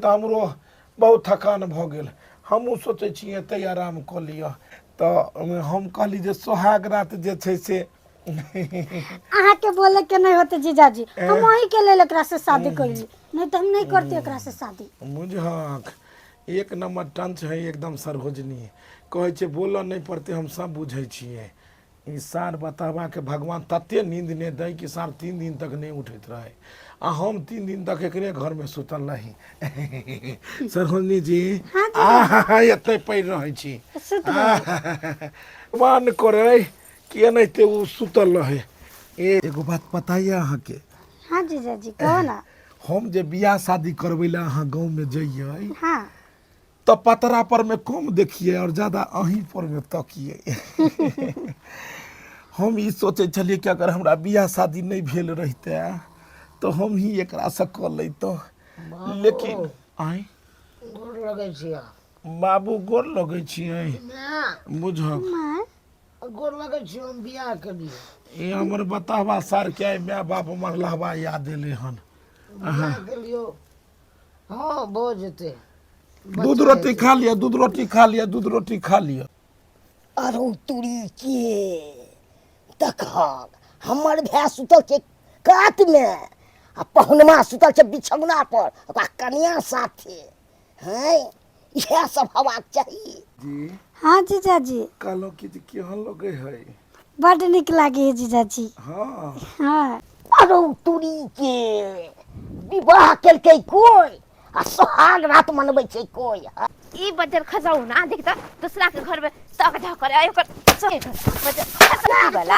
हमरो बहुत थकान भऽ गेल हमहूँ सोचै छियै एतै आराम कऽ लिअ तो हम कहली जे सोहाग रात जे छै से अहाँ के बोले के नहीं होते जीजाजी, हम वही के लेल एकरा से शादी करली, नहीं तो हम नहीं करते एकरा से शादी। मुझहक एक नंबर टंच है, एकदम सरहोजनी कहै छै बोलऽ नहीं पड़ते, हम सब बुझै छियै। ई सार बताबा के भगवान तते नींद ने दै कि सार 3 दिन तक नहीं उठैत रहे, आ हम 3 दिन तक एकरे घर में सुतल रही। सरहोजनी जी एते पढ़ रहे छी, मान करे कि एनाहिते उ सुतल रहे। एगो बात बताइए अहाँ के। हाँ जीजाजी कहो ना। हम जे बियाह शादी करबै ला अहाँ गाँव में जइयै, हाँ तो पतरा पर में कम देखिए और ज्यादा अहीं पर में तकिए। हम ई सोचे छलिए कि अगर हमरा बियाह शादी नहीं भेल रहते तो हम ही एकरा से क लैतो, लेकिन आइ गोर लगै छियै बाबू गोर लगै छियै। बुझक गोर लगै छियै, हम बियाह करिए। ये हमर बतावा सर के माय बाप हमर लहबा याद एले हन। बियाह करियो, हाँ भऽ जेतै। दूध रोटी खा लिया, दूध रोटी खा लिया, दूध रोटी खा लिया। अरौ तुरी के तखक हमर भाय सुतल छै कात में, आ पहुनमा सुतल छै बिछौना पर, ओकरा कनिया साथे। हैं इएह सब हेबाक चाही। जी हाँ जीजाजी कहलो कि केहन लगे है। बड़ निक लागे है जीजाजी। हाँ हाँ अरौ तुरी के विवाह केलकै कोई आ सोहाग रात मनबै छै कोई। ई बजर खसाऊ ना देख त दूसरा के घर में तक धक करे आयो कर बजर खसाऊ वाला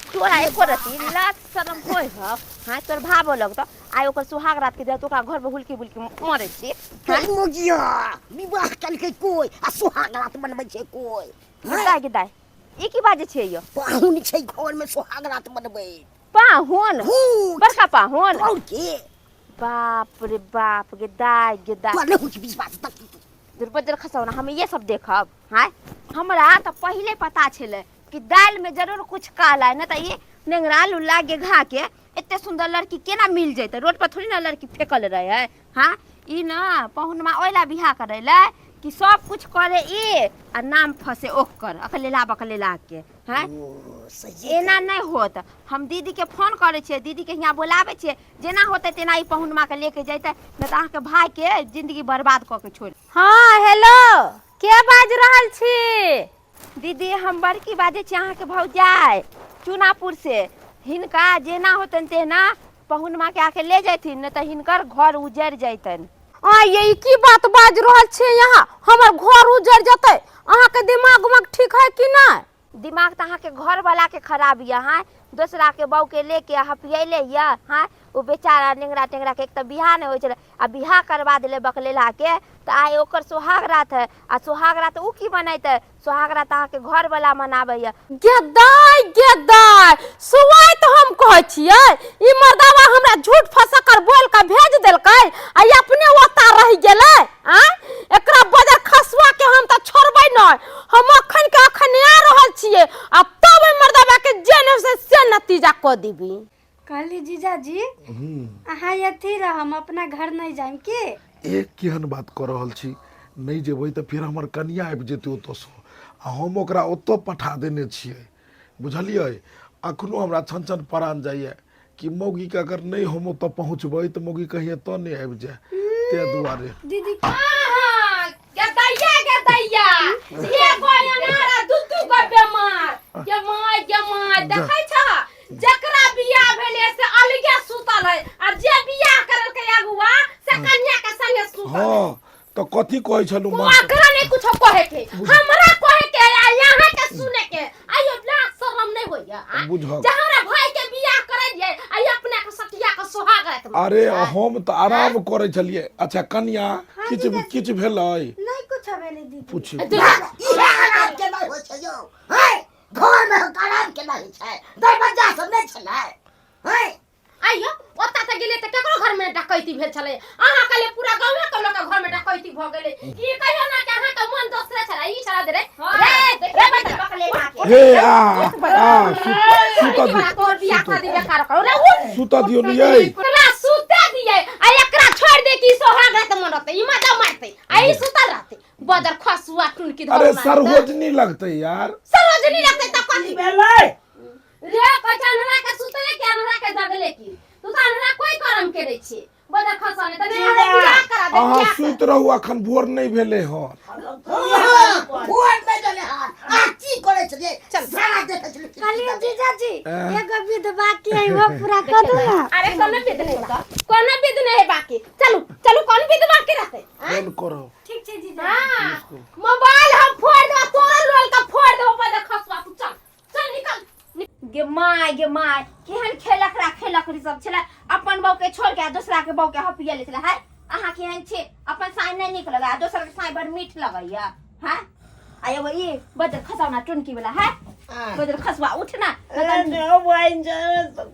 तोरा एको रती लाज शरम होय ह। हां तोर भाबो लगत आयो कर सुहाग रात के दे तोका घर में हुलकी बुलकी मरे छी। कई मोगिया विवाह केलकै कोई आ सोहाग रात मनबै छै कोई। दाई के दाई ई की बाजे छै यो? पाहुन छै घर में सोहाग रात मनबै। पाहुन बड़का पाहुन और के बाप रे बाप गे दाई गे दाई तोरा कुछ विश्वास तक दुर्बजर खसौना हम ये सब देखब। हां हमरा तो पहले पता छले कि दाल में जरूर कुछ काला है, न त ये नेंगरा लुल्ला गे घा के इतने सुंदर लड़की केना मिल जैते? रोड पर थोड़ी ना लड़की फेकल रहे है। हां ई ना पहुनमा ओइला बिहा करेला कि सब कुछ करे ए आ नाम फसे ओकर अकले ला के। हैं एना नहीं होत। हम दीदी के फोन करे छे, दीदी के यहाँ बोलावे छे, जेना होते तेना ई पहुनमा के लेके जैते, न त अहाँ के भाई के जिंदगी बर्बाद क के छोड़। हाँ हेलो के बाज रहल छी? दीदी हम बड़की बाजे छी अहाँ के भौजाई चुनापुर से। हिनका जेना होतन तेना पहुनमा के आके ले जैथिन, न त हिनकर घर उजड़ जैतन। आ ये की बात बाज रहल छी? यहाँ हमर घर उजड़ जते, अहाँ के दिमाग उमाग ठीक है कि नहीं? दिमाग त अहाँ के घर वाला के खराब या। हां दूसरा के बहू के लेके हफियले या। हां वो बेचारा नेंगरा टेंगरा के एक त बियाह नहीं होय छले, आ बियाह करवा देले बकलेला के, त आय ओकर सोहाग रात है। आ सोहाग रात उ की बनैते? सोहाग रात अहाँ के घर वाला मनाबै या। गेदाय सुवाई तो हम कहै छियै ई मर्दावा हमरा झूठ फसकर बोल के भेज देलकै, आ ई अपने ओता रह गेलै। आ एकरा बजर खसुआ के हम त छोड़बै नै, हम अखन के अखन आ रहल छियै, आ तब ई मर्दावा के जेने से नतीजा क देबी। कहली जीजाजी अहाँ अथी रह, हम अपना घर नहीं जाएम के। एक केहन बात कर रहल छी? नहीं जेबै तो फिर हमर कनिया आबि जेतै ओतऽसँ, आ हम ओकरा ओतऽ पठा देने छियै, बुझलियै? अखनो हमरा छन छन परान जाइए कि मौगी के अगर नहीं हम ओतऽ पहुँचबै तो मौगी कहीं एतऽ नहीं आबि जाए, ते दुआरे। दीदी गेदैया एगो अनारा दुदू गो बेमार के माय देखै छ जकरा बियाह भेले से अलगे सुतल है, आ जे बियाह करल के अगुआ से कन्या के संगे सुतल। हां तो कथी कहै छलु मां? ओकरा नहीं कुछ कहे के, हमरा कहे के आ यहाँ के सुने के आयो लाज शरम नहीं होइया। जहरा भाई के बियाह करे दिए आई अपने के सटिया के सोहाग रात में। अरे हम तो आराम करे छलिए। अच्छा कन्या किछ भेलै? नहीं कुछ भेले दीदी। पूछ आराम के नहीं होय छै यौ। हैं घर में आराम के नहीं छै, दरवाजा सब नहीं छलै। हैं आइयो ओता त गेले त केकरो घर में डकैती भेल छले, अहाँ कले पूरा गांव के लोग के घर में डकैती भ गेले। की कहियो ना कि अहाँ के मन दोसरे छला, ई छला दे रे रे बकले लाके हे सुता दियो, तोर बियाह शादी बेकार करो रे उठ सुता दियो नहीं आई। एकरा सुते दिए आ एकरा छोड़ दे कि सोहाग रात मनते ई मजा मारते आ ई सुतल रहते बदर खसुआ विध अरे बना सरहोजनी लगते यार। सरोजनी लगते त कथी बेले रे पचानरा के सुतले के अनरा के जगले की तू तो अनरा कोई करम करे छी बदर खसाने त ने बियाह करा दे अहाँ सुत रहू, अखन भोर नहीं भेले हन। वोट नहीं देले हां आ की करे छे चल सारा देखे छे कहलिए जीजाजी एगो विध बाकी है वो पूरा कर दो ना। अरे कोनो विध नहीं बता कोनो विध नहीं है बाकी चलो चलो कौन विध बाकी रहते फोन करो। ठीक छै जीजा। हां मोबाइल हम फोड़ दो तोरा रोल का फोड़ दो बदर खसवा तू चल चल निकल गे माय केहन खेलक री सब छला। अपन बहू के छोड़ के दूसरा के बहू के हपिया ले छला है। अहाँ केहन छे अपन साई नहीं निक लगा, दूसरा के साई बड़ मीठ लगैया है। आ एगो ई बदर खसौना टुनकी वाला है, बदर खसवा उठना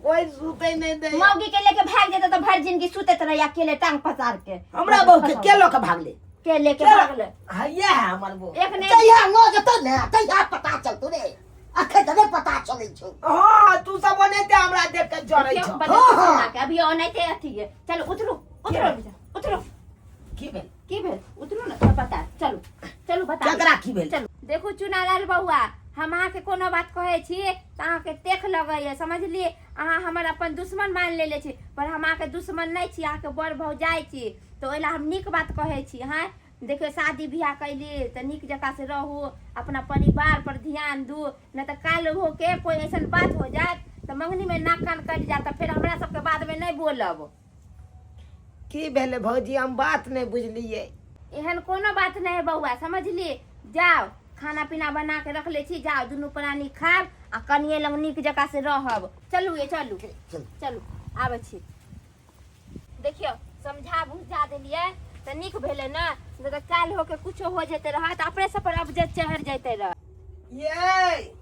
कोई सुते नहीं दे। मौगी के लेके भाग जेता तो भर जिंदगी सुतत रही अकेले टांग पसार के। हमरा बहू के लोग भागले के लेके भागले हैया है हमर बहू। एक ने तैया लो जतो ने तैया पता चलतो रे अखे तने पता चलै छौ। हां तू सब बनेते हमरा देख के जरै छ। बदर खसौना के अभी ओनैते अथी है। चलो उतरो उतरो की भेल की भेल उतरो ना सब बता। चलो चलो बता केकरा की भेल। चलो देखो चुनालाल बउआ हम अहाँ के कोनो बात कहे छी त अहाँ के देख लगैया समझलिए। अहाँ हमर अपन दुश्मन मान लेले छी पर हम अहाँ के दुश्मन नहीं छी, अहाँ के बड़ भौजाई छी तो ओला हम नीक बात कहे छी। हां देखियो शादी बियाह कैली त नीक जका से रहू, अपना परिवार पर ध्यान दू, न त काल हो के कोई ऐसन बात हो जाए त मंगनी में नाक कान कट जाता फिर हमरा सब के बाद में नहीं बोलब। की भेले भौजी हम बात नहीं बुझलिए। एहन कोनो बात नहीं है बउआ समझलिए। जाओ खाना पीना बना के रख ले छी, जाओ दुनू प्राणी खाब आ कनिए लग नीक जका से रहब। चलू ये चलू चलू आबै छी। देखियो समझा बुझा देलिए त नीक भेले ना, न त काल हो के कुछो हो जेते रह त अपने सब पर अबजत चढ़ जेते रह। ये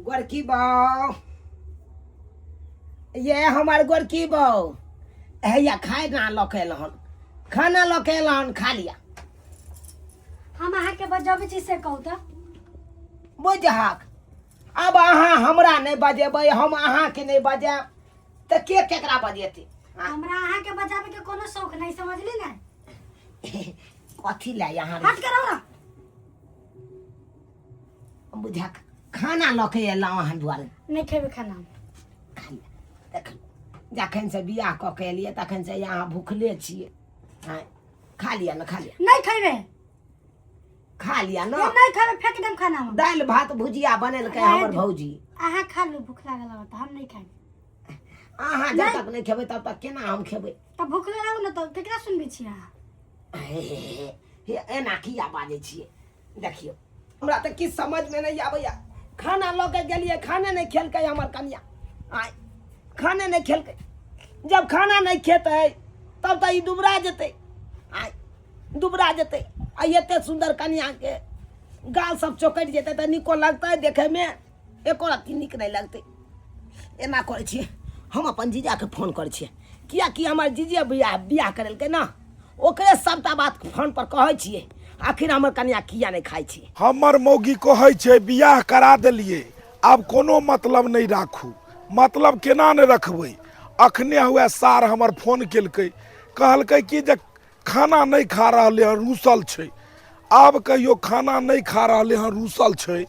गोरकी बहू ये हमार गोरकी बहू हैया खाना लखेल हन, खाना लखेल हन खा लिया। हम अहाँ के बजाबे छी से कहू त बुझहक अब अहाँ हमरा नहीं बजेबै हम अहाँ के नहीं बजाब त के केकरा बजेते। हमरा अहाँ के बजाबे के कोनो शौक नहीं समझली ना। कथी ला यहाँ हट करो ना। बुझहक खाना लखे एलहुँ अहाँ दुआरे नहीं खेबे खाना देख जखन से बियाह कऽ के एलियै तखन से यहाँ भूखले छियै। हाँ खा लिया न खा लिया नहीं खेबे खा लिया न। नहीं खेबे फेंक देम खाना में। दालि भात भुजिया बनेलकै हमर भौजी। अहाँ खा लो भूख लागल त हम नहीं खाएब। अहाँ जब तक नहीं खेबै तब तक केना हम खेबै। त भूख लागल न त केकरा सुनबे छी अहाँ। हे एना किया बाजै छियै। देखियौ हमरा तऽ किछु समझमे नहीं आबैया। खाना लऽ के गेलियै खाने नहीं खेलकै हमर कनिया। आय खाने नहीं खेलकै, जब खाना नहीं खेतै तब तऽ ई दुबरा जेतै। आय दुबरा जेतै आ एते सुंदर कनिया के गाल सब चौकटि जेतै तऽ नीको लगतै देखैमे, एको रत्ती नीक नहीं लगतै। एना करै छियै हम अपन जीजाके फोन करै छियै कियाकि हमर जीजे बियाह करेलकै ना, ओकरे सबटा बात फोन पर कहै छियै आखिर हमर कनिया किया नहीं खाइ छी। हमर मौगी कहै छै बियाह करा देलिए आब कोनो मतलब नहीं राखू। मतलब केना नहीं रखबै। अखने हुए सार हमर फोन केलकै कहलकै कि जे खाना नहीं खा रहले हन रूसल छै। आब कहियो खाना नहीं खा रहले हन रूसल छै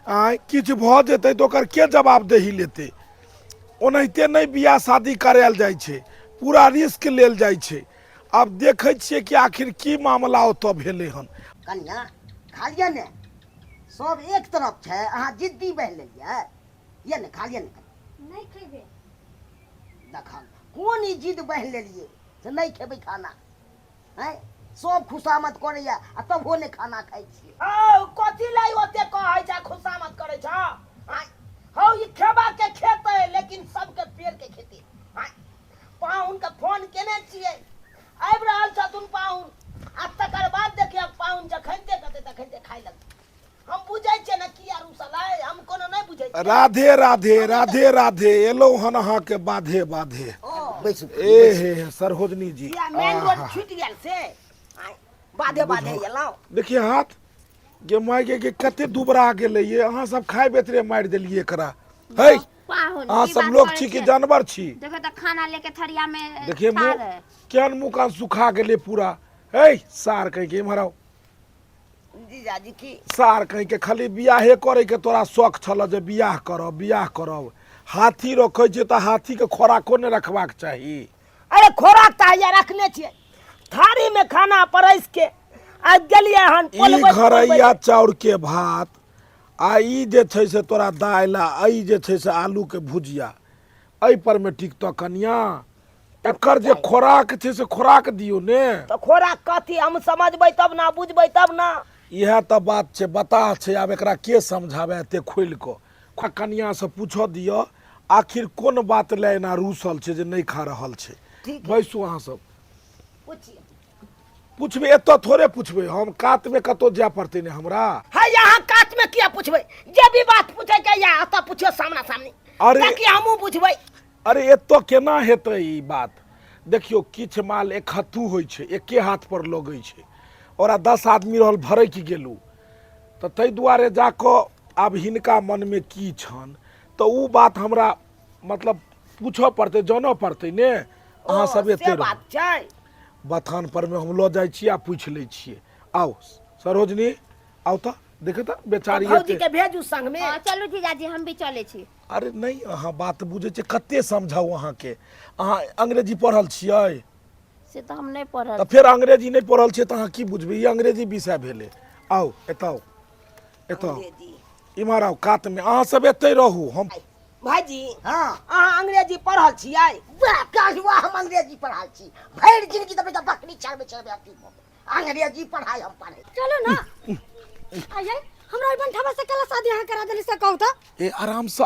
आय किछु भऽ जेतै तऽ ओकर के जवाबदेही लेतै। ओनाहिते नहीं बियाह शादी करायल जाइ छै, पूरा रिस्क लेल जाइ छै। अब देखै छियै कि आखिर की मामला ओतऽ भेलै हन। कन्या खा लिया ने सब एक तरफ छै अहाँ जिद्दी बह लेलियै ये ने खा लिया ने। नहीं खेबे देखा कोन ई जिद बह लेलियै से नहीं खेबै खाना हैं। सब खुशामद करैया आ तब हो ने खाना खाइ छियै। ओ कथी लाई ओते कहै छै खुशामद करै छ। आय हौ ई खेबा के खेतै लेकिन सबके पेड़ के खेतै। आय पाहुन के फोन केने छियै आबि रहल छथुन पाहुन आ तकर बाद देखिए पाहुन जखनते कहतै तखनते खाइ लगतै। हम बुझै छियै ने किया रुसल है, हम कोनो नहीं बुझै छियै। राधे राधे राधे राधे एलौ हन अहाँ के बाधे बाधे। बैसू ए हे सरहोजनी जी किया मेन रोड छूटि गेल से आय बाधे बाधे एलौ। देखिए हाथ गे माय के कते दुबरा गेलै ये। अहाँ सब खाय बेतरे मारि देलिए एकरा। है पाहुन अहाँ की सब बात लोग करै छी कि छियै? जानवर छी। देखो त खाना लेके थरिया में देखिए ठाड़ मुंह है। केहन मुंह कान सुखा गेलै पूरा। है सार कह के इम्हर आओ जीजाजी की सार कहीं के खाली बियाहे करे के तोरा शौक छल जे बियाह करब हाथी रखे छे तो हाथी के खोराको ने रखबाक चाही। अरे खोराक तो हैया रखने छियै थारी में खाना परस के आ गेलियै हन ई घरैया चाउर के भात आ ई जे छै से तोरा दालि आ ई जे छै से आलू के भुजिया एहि पर में टिकतो कनिया। एकर जे खोराक छै से खोराक दियो ने। तो खोराक कथी हम समझबै तब ना बुझबै तब ना। इहे तो बात छै बता छै अब एकरा के समझावे एते खोल को कनिया से पूछो दियो आखिर कोन बात ले एना रूसल छै जे नहीं खा रहल छै। ठीक है बैसू अहाँ सब पूछिए पूछबे एतो थोड़े पूछबे हम कात में कतो जाय पड़ते ने हमरा। है यहाँ काट में किया पूछबै जे भी बात पूछे के या अत पूछियो सामना सामनी अरे ताकि हमहू बुझबै। अरे एतो केना हेतै ई बात। देखियो किछ माल इकट्ठू होइ छै एके हाथ पर लगै छै और 10 आदमी रहल भरै की गेलू तो तै दुआरे जाको आब हिनका मन में की छन तो उ बात हमरा मतलब पूछो पड़ते जानो पड़ते ने। अहाँ सब एते बात छै बथान पर में हम लो जाय छी आ पूछ ले छिए। आओ सरोजनी आओ तो देखे तो बेचारी भौजी के भेजू संग में। चलू जीजाजी हम भी चले छी। अरे नहीं अहाँ बात बुझे छे कते समझाऊ अहाँ के। अहाँ अंग्रेजी पढ़ल छियै से तो हम नहीं पढ़ल। तो फिर अंग्रेजी नहीं पढ़ल छे तो अहाँ की बुझबे ई अंग्रेजी विषय भेले। आओ एताओ एताओ इम्हर आओ कात में अहाँ सब एते रहू। हम भाईजी हाँ अहाँ अंग्रेजी पढ़ल छियै। वाह कहलुआ हम अंग्रेजी पढ़ाई छी भैर जिंदगी तो बेटा बकरी चरबे आती अंग्रेजी पढ़ाई हम पढ़े। चलो ना आये हमरा बंठावा से कला शादी यहाँ करा देली से कहू तो। ए आराम से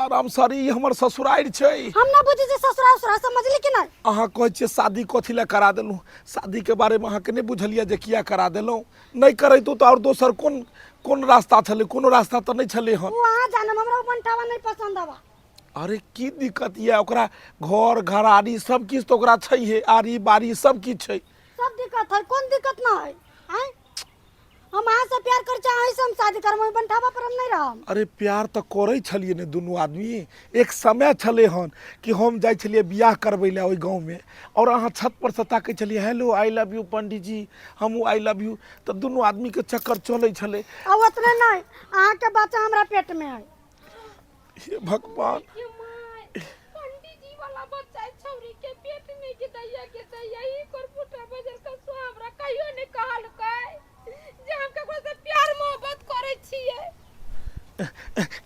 ई हमर ससुराल छै। हम ना बुझी जे ससुराल ससुराल समझली कि नहीं। अहाँ कहै छियै शादी कथी ला करा देलहुँ शादी के बारे में अहाँ के नहीं बुझलियै जे किया करा देलहुँ। नहीं करैतू तो और दोसर कोन रास्ता छले कोनो रास्ता तो नहीं छले हन। वहाँ जाना हमरा बंठावा नहीं पसंद आवा। अरे की दिक्कत ये ओकरा घर घराड़ी सब किछ तो ओकरा छै है आरी बारी सब किछ छै। सब दिक्कत है कोन दिक्कत ना है हैं। हम अहाँ से प्यार कर चाहे से हम शादी करब बंठावा पर हम नहीं रहब। अरे प्यार तो करे छलिए ने दुनू आदमी। एक समय छले हन कि हम जाय छलिए बियाह करबै ले ओइ गांव में और अहाँ छत पर से ताकै छलिए हेलो आई लव यू पंडित जी हमहू आई लव यू तो दुनू आदमी के चक्कर चले छले। अब उतने नहीं अहाँ के बच्चा हमरा पेट में है। हे भगवान पंडित जी वाला बच्चा छौरी के पेट में के दैया ई कर फुटा बजर का सुहावरा कहियो ने कहल कै जे हम ककरो से प्यार मोहब्बत करे छिए।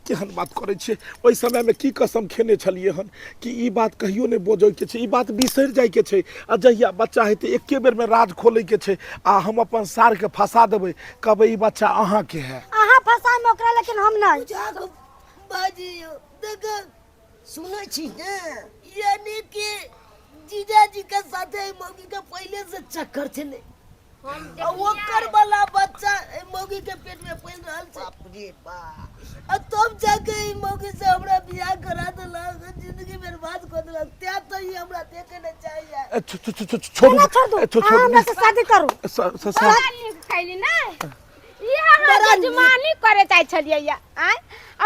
केहन बात करे छे ओइ समय में की कसम खेने छलिए हन कि ई बात कहियो नहीं बोझै के छे ई बात बिसर जाय के छे। आ जहिया बच्चा हेते एके बेर में राज खोले के छे आ हम अपन सार के फंसा देबै कहबै ई बच्चा अहाँ के है। अहाँ फसाई में ओकरा लेकिन हम नहीं। बाजी देख सुनै छी ने यानी कि जीजाजी के साथे मौगी के पहले से चक्कर छले ओकर वाला बच्चा मौगी के पेट में पल रहल छै। बाप रे बाप आ तब जाके मौगी से हमरा बियाह करा देलक जिंदगी बर्बाद कर देलक। त्या तो ही हमरा देखे न चाहिए। छोड़ हमरा से शादी करू। खैली ना ये हमरा जजमानी करे चाहे छलिए या आय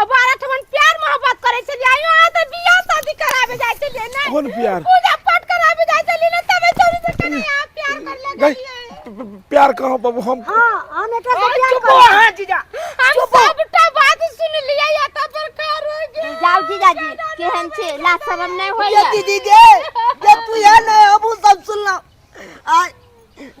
अब 12 ठमन प्यार मोहब्बत करे छलिए यहाँ तो बियाह शादी करावे जाय छलिए ना। कौन प्यार पूजा पाठ करावे जाय छलिए ना तबे चोरी से कने यहाँ प्यार कर ले गई। प्यार कहाँ बाबू हम हम एकरा से प्यार चुप करब। हाँ जीजा हम सबटा बात सुन लिया या त प्रकार हो गए। जाओ जीजाजी केहन छे ला शरम नहीं होइया। ये दीदी के जब तू यहाँ न अबू सब सुनला आ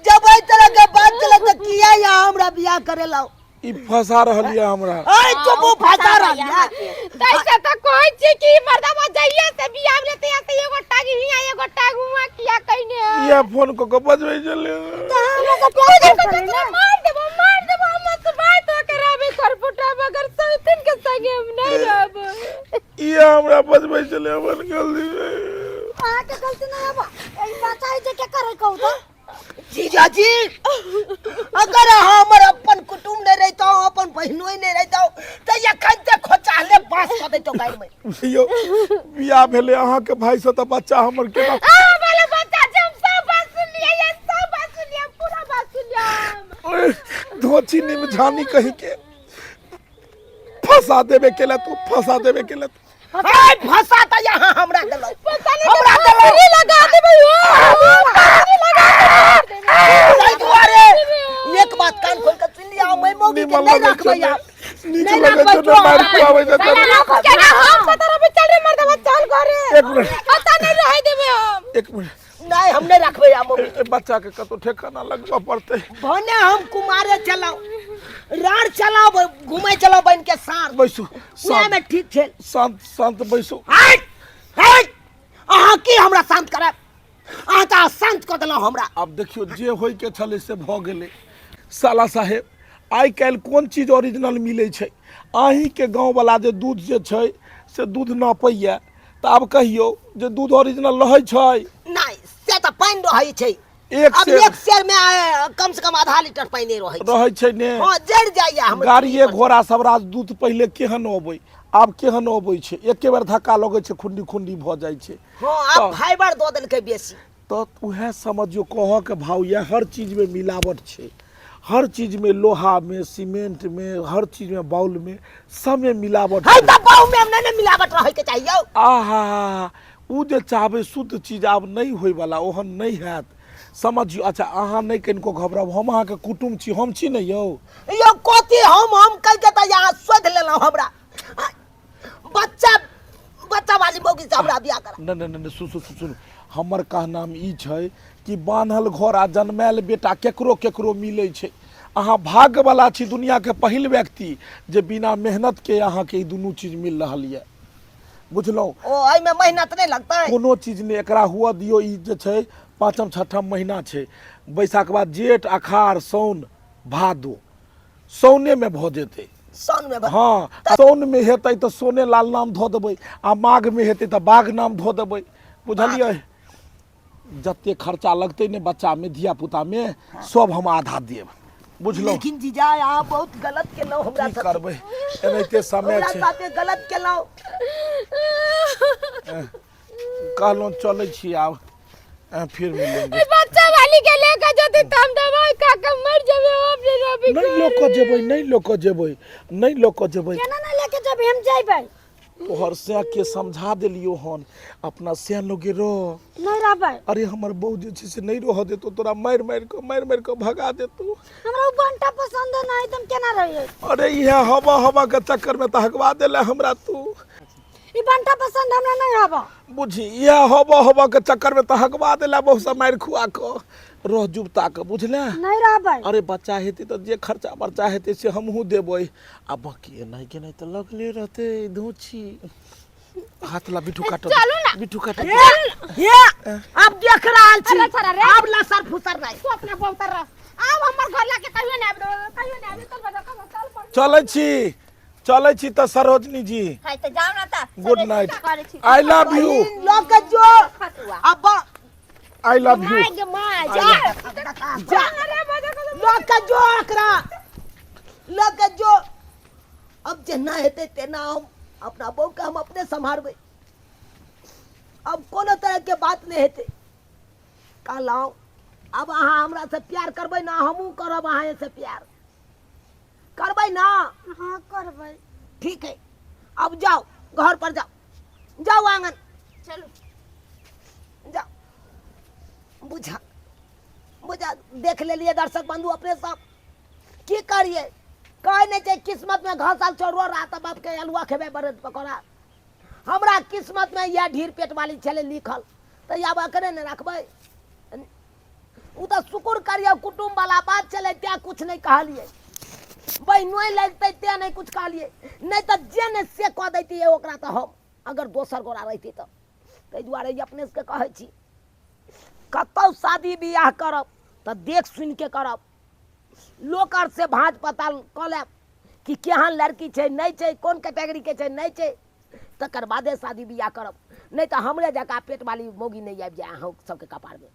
जब आई तरह के बात चला तो किया या हमरा बियाह करे लाओ ई फंसा रहलिए हमरा। आई चुप फंसा रहा तैसे तो कोई छी कि मर्दवा जइया से बियाह लेते या त एगो टागी हिया एगो टागुआ किया कइने ये फोन को बजबै चले हमरा से प्यार कर ना। मार देबो हम तो बात करावे कर फुटा मगर सौतिन के संगे हम नहीं रहब। ये हमरा बजबै चले अपन गलती अहाँ के गलती नहीं अब ई बच्चा जे के करे कहू तो। जीजाजी अगर हमर अपन कुटुंब नहीं रहता अपन बहनों नहीं रहता तो ये खंते खोचाले बास कर देतो गाय में। यो बियाह भेले अहाँ के भाई से तो बच्चा हमर केना वाला बच्चा जब सब बात सुन लिया ये सब बात सुन लिया पूरा बात सुन लिया। ओए धोची निमझानी कहीं के फंसा देबे केला तू फंसा देबे केला हाय फंसा त यहाँ हमरा देलो हमरा तो लगा देबे ताई दुआरे एक बात कान खोल के सुन लिया मैं मौगी के नहीं रखबै आप नीच नहीं लगे रखबै छै तो ना मार खुआवे छै केना हम कतरा पे चल रे मर्दवा चल घरे एक मिनट पता नहीं रह देबे हम एक मिनट नहीं हम नहीं रखबै आप मम्मी ए बच्चा के कतो ठेकाना लगवा पड़ते भने हम कुमारे चलाओ रार चलाओ घूमे चलाओ बन के सार बैसू उहे शांत में ठीक छै शांत शांत बैसू हट हट अहाँ की हमरा शांत करब अहाँ तऽ शांत कऽ देलहुँ हमरा अब देखियो जे होय के छले से भ गेले साला साहेब आइ काल्हि कोन चीज ओरिजिनल मिलै छै अहीं के गांव वाला जे दूध जे छै से दूध नापैया तऽ आब कहियो जे दूध ओरिजिनल रहै छै नहीं से तऽ पानि रहै छै एक अब से एक शेर में कम से कम आधा लीटर पानि रहै छै ने हाँ जड़ जाइए हम गाड़िए घोड़ा सब राज दूध पहिले केहन अबै आब केहन अबै छै एके बेर धक्का लगै छै खुंडी खुंडी भऽ जाइ छै हाँ अब फाइबर दऽ देलकै बेसी तो उहे समझियो कह के भाव ये हर चीज में मिलावट छै हर चीज में लोहा में सीमेंट में हर चीज में बाउल में सब में मिलावट है छै तऽ बाऊ में नहीं मिलावट रहे के चाहिए आहा उ जे चाहबै शुद्ध चीज आब नहीं होय वाला ओहन नहीं हैत समझियो अच्छा अहाँ नहीं कनिको घबराब हम अहाँके कुटुम्ब छी हम छी ने यौ यो कथी हम कह के तऽ यहाँ सोध लेलहुँ हमरा बच्चा बच्चा वाली मौगी से हमरा बियाह करा नहीं नहीं नहीं सुन हमर कहनाम ई छै कि बान्हल घर आ जन्मायल बेटा केकरो केकरो मिलै छै अहाँ भाग्य वाला छी दुनिया के पहिल व्यक्ति जे बिना मेहनत के अहाँके ई दुनू चीज मिल रहल यऽ बुझलहुँ ओ एहिमे मेहनत नहीं लगतै कोनो चीज ने एकरा हुआ दियो ई जे छै पाँचम छठम महीना छै बैसाख बाद जेठ अखाड़ साउन भादो साउने में भऽ जेतै सन में हाँ साउन में हेतै तऽ सोने लाल नाम धऽ देबै आ माघ में हेतै तऽ बाघ नाम धऽ देबै बुझलियै जते खर्चा लगतै ने बच्चा में धिया पुता में सब हम आधा देब बुझलहुँ लेकिन जीजा अहाँ बहुत गलत केलहुँ हमरा की साथे करबै एनाहिते समय हमरा छै साथे गलत केलहुँ कहलहुँ चलै छी आब फिर मिलेंगे बच्चा वाली के लेके जति तम दवाई खा के मर जाबे अपने रवि नहीं लोक जेबै नहीं लोक जेबै नहीं लोक जेबै केना ना लेके जब हम जाइबै तोहर से के समझा देलियो हन अपना से लोगे रो नहीं रहबै अरे हमर बहू जे छै से नहीं रह देतो तोरा मारि मारि के भगा देतो हमरा उ बंटा पसंद नहीं तुम केना रहिए अरे इहे हवा के चक्कर में त हगवा देले हमरा तू ई बंटा पसंद हमरा नहीं हबा बुझी इहे हवा के चक्कर में त हगवा देले बहुत सा मारि खुआ के रह जुबता के बुझले नहीं रहबै अरे बच्चा हेतै त जे खर्चा बर्चा हेतै से हमहू देबै आ बाकी नहीं के नहीं त लगले रहते धोची हाथ ला बिठू काट चलू ना। बिठू काट ये अब देख रहल छी अरे छोरा रे। अब लसर फुसर नहीं तू अपना बहुत रह आब हमर घर लाके कहियो नहीं आबे चल बजा चल पर चलै छी त सरोजनी जी है त जाओ ना त good night I love you लोग के जो अब आई लव यू माय जा लोग के जो एकरा लोग के जो अब जेना हेतै तेना हम अपना बहू के हम अपने संभारबै अब कोनो तरह के बात नहीं हेतै कहलहुँ अब अहाँ हमरा से प्यार करबै ना हमहूँ करब अहाँ से प्यार करबै ना हां करबै ठीक है अब जाओ घर पर जाओ आंगन चलो जाओ बुझा देख लेलिए दर्शक बंधु अपने सब की करिए कहे नहीं चाहिए किस्मत में घासल चोरो रहा था बाप के अलुआ खेबे बरद पकड़ा हमरा किस्मत में यह ढीर पेट वाली चले लिखल तो या बकरे ने रखबै उ तो शुक्र करिए कुटुम्ब वाला बात चले त्या कुछ नहीं कहलिए बहनों लगते त्या नहीं कुछ कहलिए नहीं तो जे ने से कह देती ओकरा तो हम अगर दोसर गोरा रहती तो ताहि दुआरे अपने से कहै छी कतौ शादी बियाह करब तो देख सुन के करब लोक आर से भांज पताल कऽ लेब कि केहन लड़की छै नहीं छै कोन कैटेगरी के छै नहीं छै तकर बादे शादी बियाह करब नहीं तो हमरे जकाँ पेट वाली मौगी नहीं आबि जाए अहाँ सबके कपार में